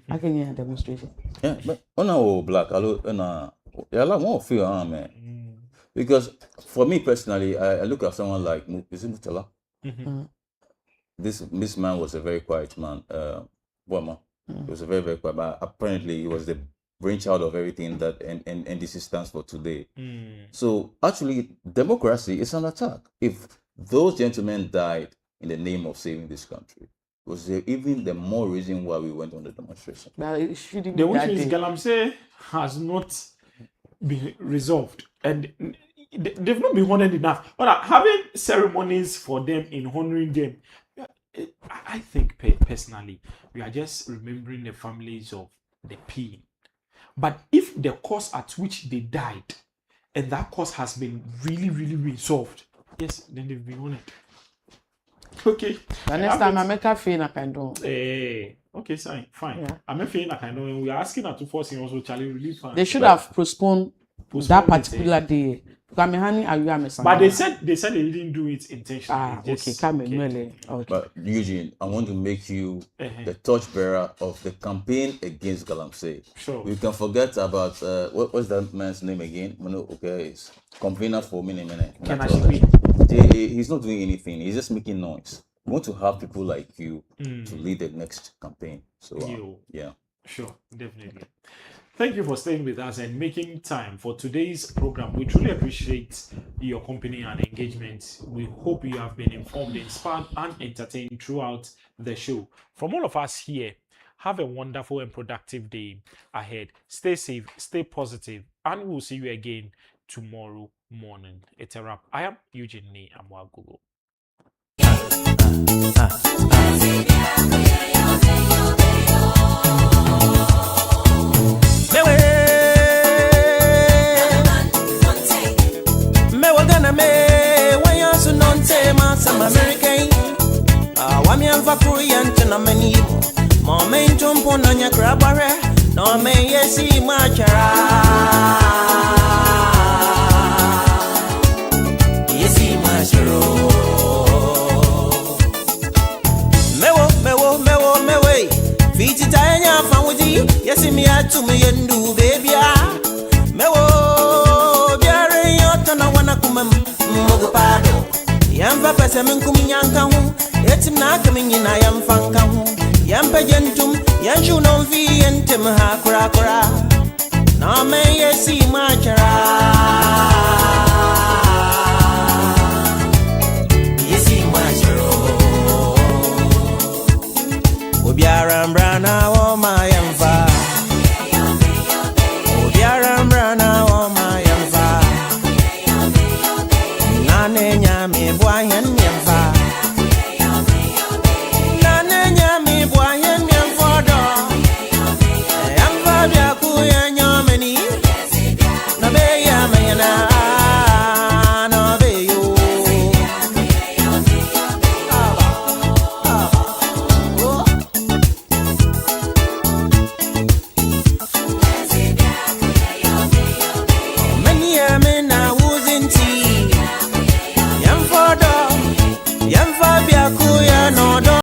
E: akenye demonstration.
D: Yeah, but on black allo na ya la mo feel man. Because for me personally, I look at someone like Mutala. This man was a very quiet man. He was a very, very quiet, but apparently he was the brainchild of everything that NDC stands for today. So actually, democracy is an attack. If those gentlemen died in the name of saving this country, was there even the more reason why we went on the demonstration?
E: The
B: which means Galamsey has not been resolved, and they've not been honored enough. But having ceremonies for them in honoring them, I think personally, we are just remembering the families of the pain. But if the cause at which they died, and that cause has been really, really resolved, yes, then they've been honored. Okay.
E: The next time I make a fee, I can do.
B: Okay, fine. Yeah. I'm a fee, I can do. And we are asking her to force him also Charlie release funds.
E: They should have postponed that particular day. But they said they didn't do it intentionally. Okay.
D: But Eugene, I want to make you the torchbearer of the campaign against Galamsey.
B: Sure.
D: We can forget about what's that man's name again? Okay, it's convener for many. He's not doing anything. He's just making noise. We want to have people like you to lead the next campaign. So yeah.
B: Sure, definitely. Thank you for staying with us and making time for today's program. We truly appreciate your company and engagement. We hope you have been informed, inspired, and entertained throughout the show. From all of us here, have a wonderful and productive day ahead. Stay safe, stay positive, and we'll see you again tomorrow morning. It's a wrap. I am Eugene Amwagugo.
A: Some American, Wamian Vakurian, Tenamani, Momain Jumpon on your crabber, no may yes see much. Yes, see much. Mewo, feet Tanya found with you. Yes, me at to me and do, baby. Mewo, Jerry, you're gonna wanna come, Mogopado. Yamva pesa minkum yanka hu etim na akamin na yamfanka hu yampa jentum yanju no vi entem ha kura Na me yesi machara. Yesi macharo. Obiara mbrana wo ma yemfa.